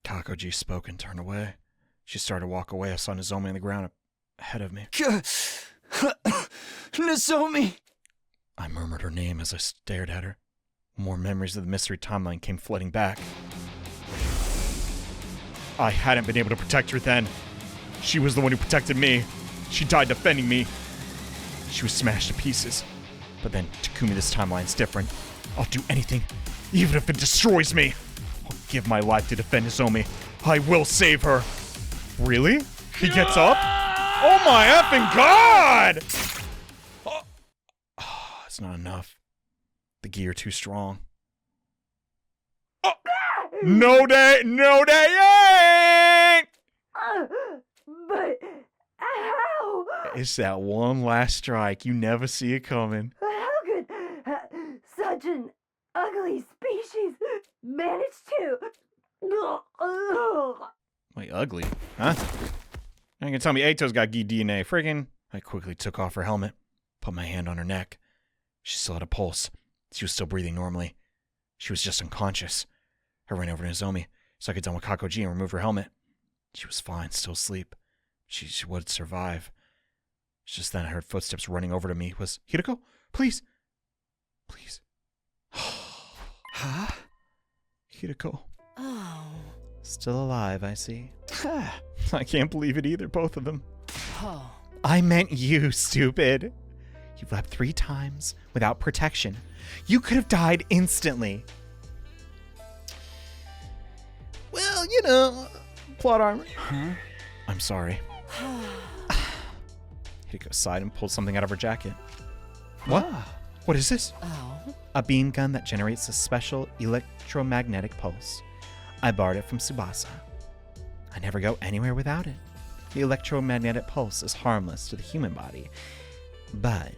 Kakoji spoke and turned away. She started to walk away. I saw Nozomi on the ground ahead of me. Nozomi! I murmured her name as I stared at her. More memories of the mystery timeline came flooding back. I hadn't been able to protect her then. She was the one who protected me. She died defending me. She was smashed to pieces. But then, Takumi, this timeline's different. I'll do anything, even if it destroys me. I'll give my life to defend Nozomi. I will save her. Really? He gets up? Oh my effing god! Oh, it's not enough. The gi are too strong. Oh. No day ain't! But how? It's that one last strike. You never see it coming. How could such an ugly species manage to... Wait, ugly? Huh? You can tell me Eito's got gi DNA. Friggin'. I quickly took off her helmet, put my hand on her neck. She still had a pulse. She was still breathing normally. She was just unconscious. I ran over to Nozomi, so I could done with Kakoji and remove her helmet. She was fine, still asleep. She would survive. Just then I heard footsteps running over to me. Was Hideko? Please. Please. Huh? Hideko. Oh. Still alive, I see. I can't believe it either, both of them. Oh. I meant you, stupid. You've leapt 3 times without protection. You could have died instantly. Well, plot armor. Huh? I'm sorry. Hideko sighed and pulled something out of her jacket. What? What is this? Oh. A beam gun that generates a special electromagnetic pulse. I borrowed it from Tsubasa. I never go anywhere without it. The electromagnetic pulse is harmless to the human body, but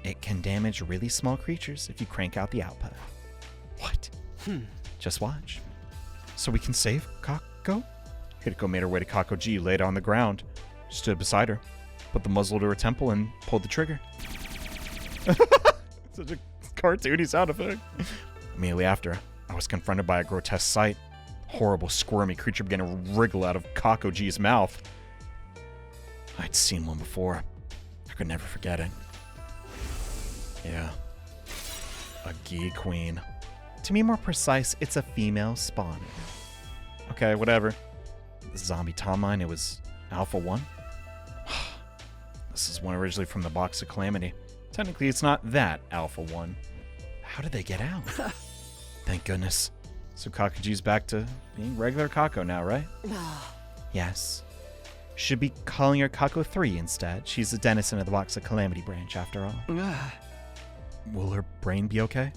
it can damage really small creatures if you crank out the output. What? Just watch. So we can save Kako? Hideko made her way to Kako G, laid on the ground, stood beside her, put the muzzle to her temple, and pulled the trigger. Such a cartoony sound effect. Immediately after, I was confronted by a grotesque sight. Horrible, squirmy creature began to wriggle out of Kako G's mouth. I'd seen one before. I could never forget it. Yeah. A Gi Queen. To be more precise, it's a female spawner. Okay, whatever. The zombie timeline, it was Alpha 1? This is one originally from the Box of Calamity. Technically, it's not that Alpha 1. How did they get out? Thank goodness. So Kakuji's back to being regular Kako now, right? Yes. Should be calling her Kako 3 instead. She's a denizen of the Box of Calamity branch, after all. Will her brain be okay?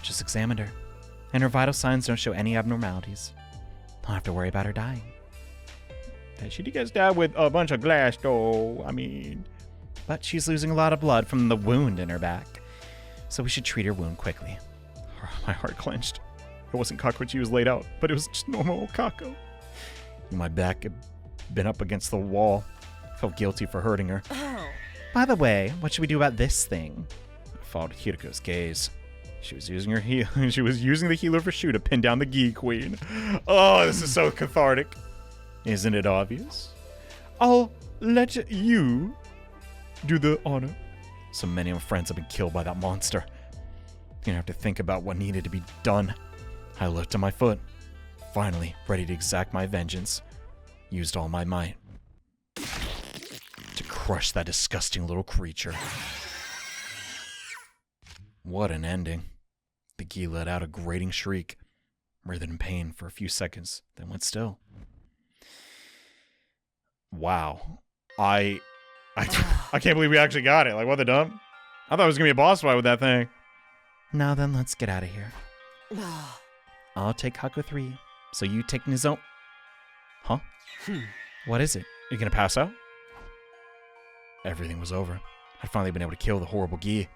Just examined her, and her vital signs don't show any abnormalities. Don't have to worry about her dying. She gets died with a bunch of glass, though. I mean... But she's losing a lot of blood from the wound in her back, so we should treat her wound quickly. My heart clenched. It wasn't Kakuji was laid out, but it was just normal old Kako. My back had been up against the wall. I felt guilty for hurting her. By the way, what should we do about this thing? I followed Hideko's gaze. She was using her she was using the healer for Shu to pin down the Gi Queen. Oh, this is so cathartic. Isn't it obvious? I'll let you do the honor. So many of my friends have been killed by that monster. You don't have to think about what needed to be done. I lifted my foot, finally ready to exact my vengeance. Used all my might to crush that disgusting little creature. What an ending. The Gi let out a grating shriek, writhed in pain for a few seconds, then went still. Wow. I can't believe we actually got it. Like, what the dump? I thought it was going to be a boss fight with that thing. Now then, let's get out of here. I'll take Kako 3, so you take Nizo. Huh? What is it? You gonna pass out? Everything was over. I'd finally been able to kill the horrible Gi.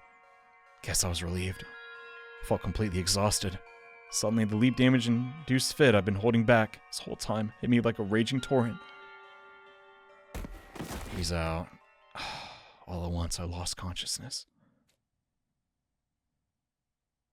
Guess I was relieved. I felt completely exhausted. Suddenly, the leap damage induced fit I've been holding back this whole time hit me like a raging torrent. He's out. All at once, I lost consciousness.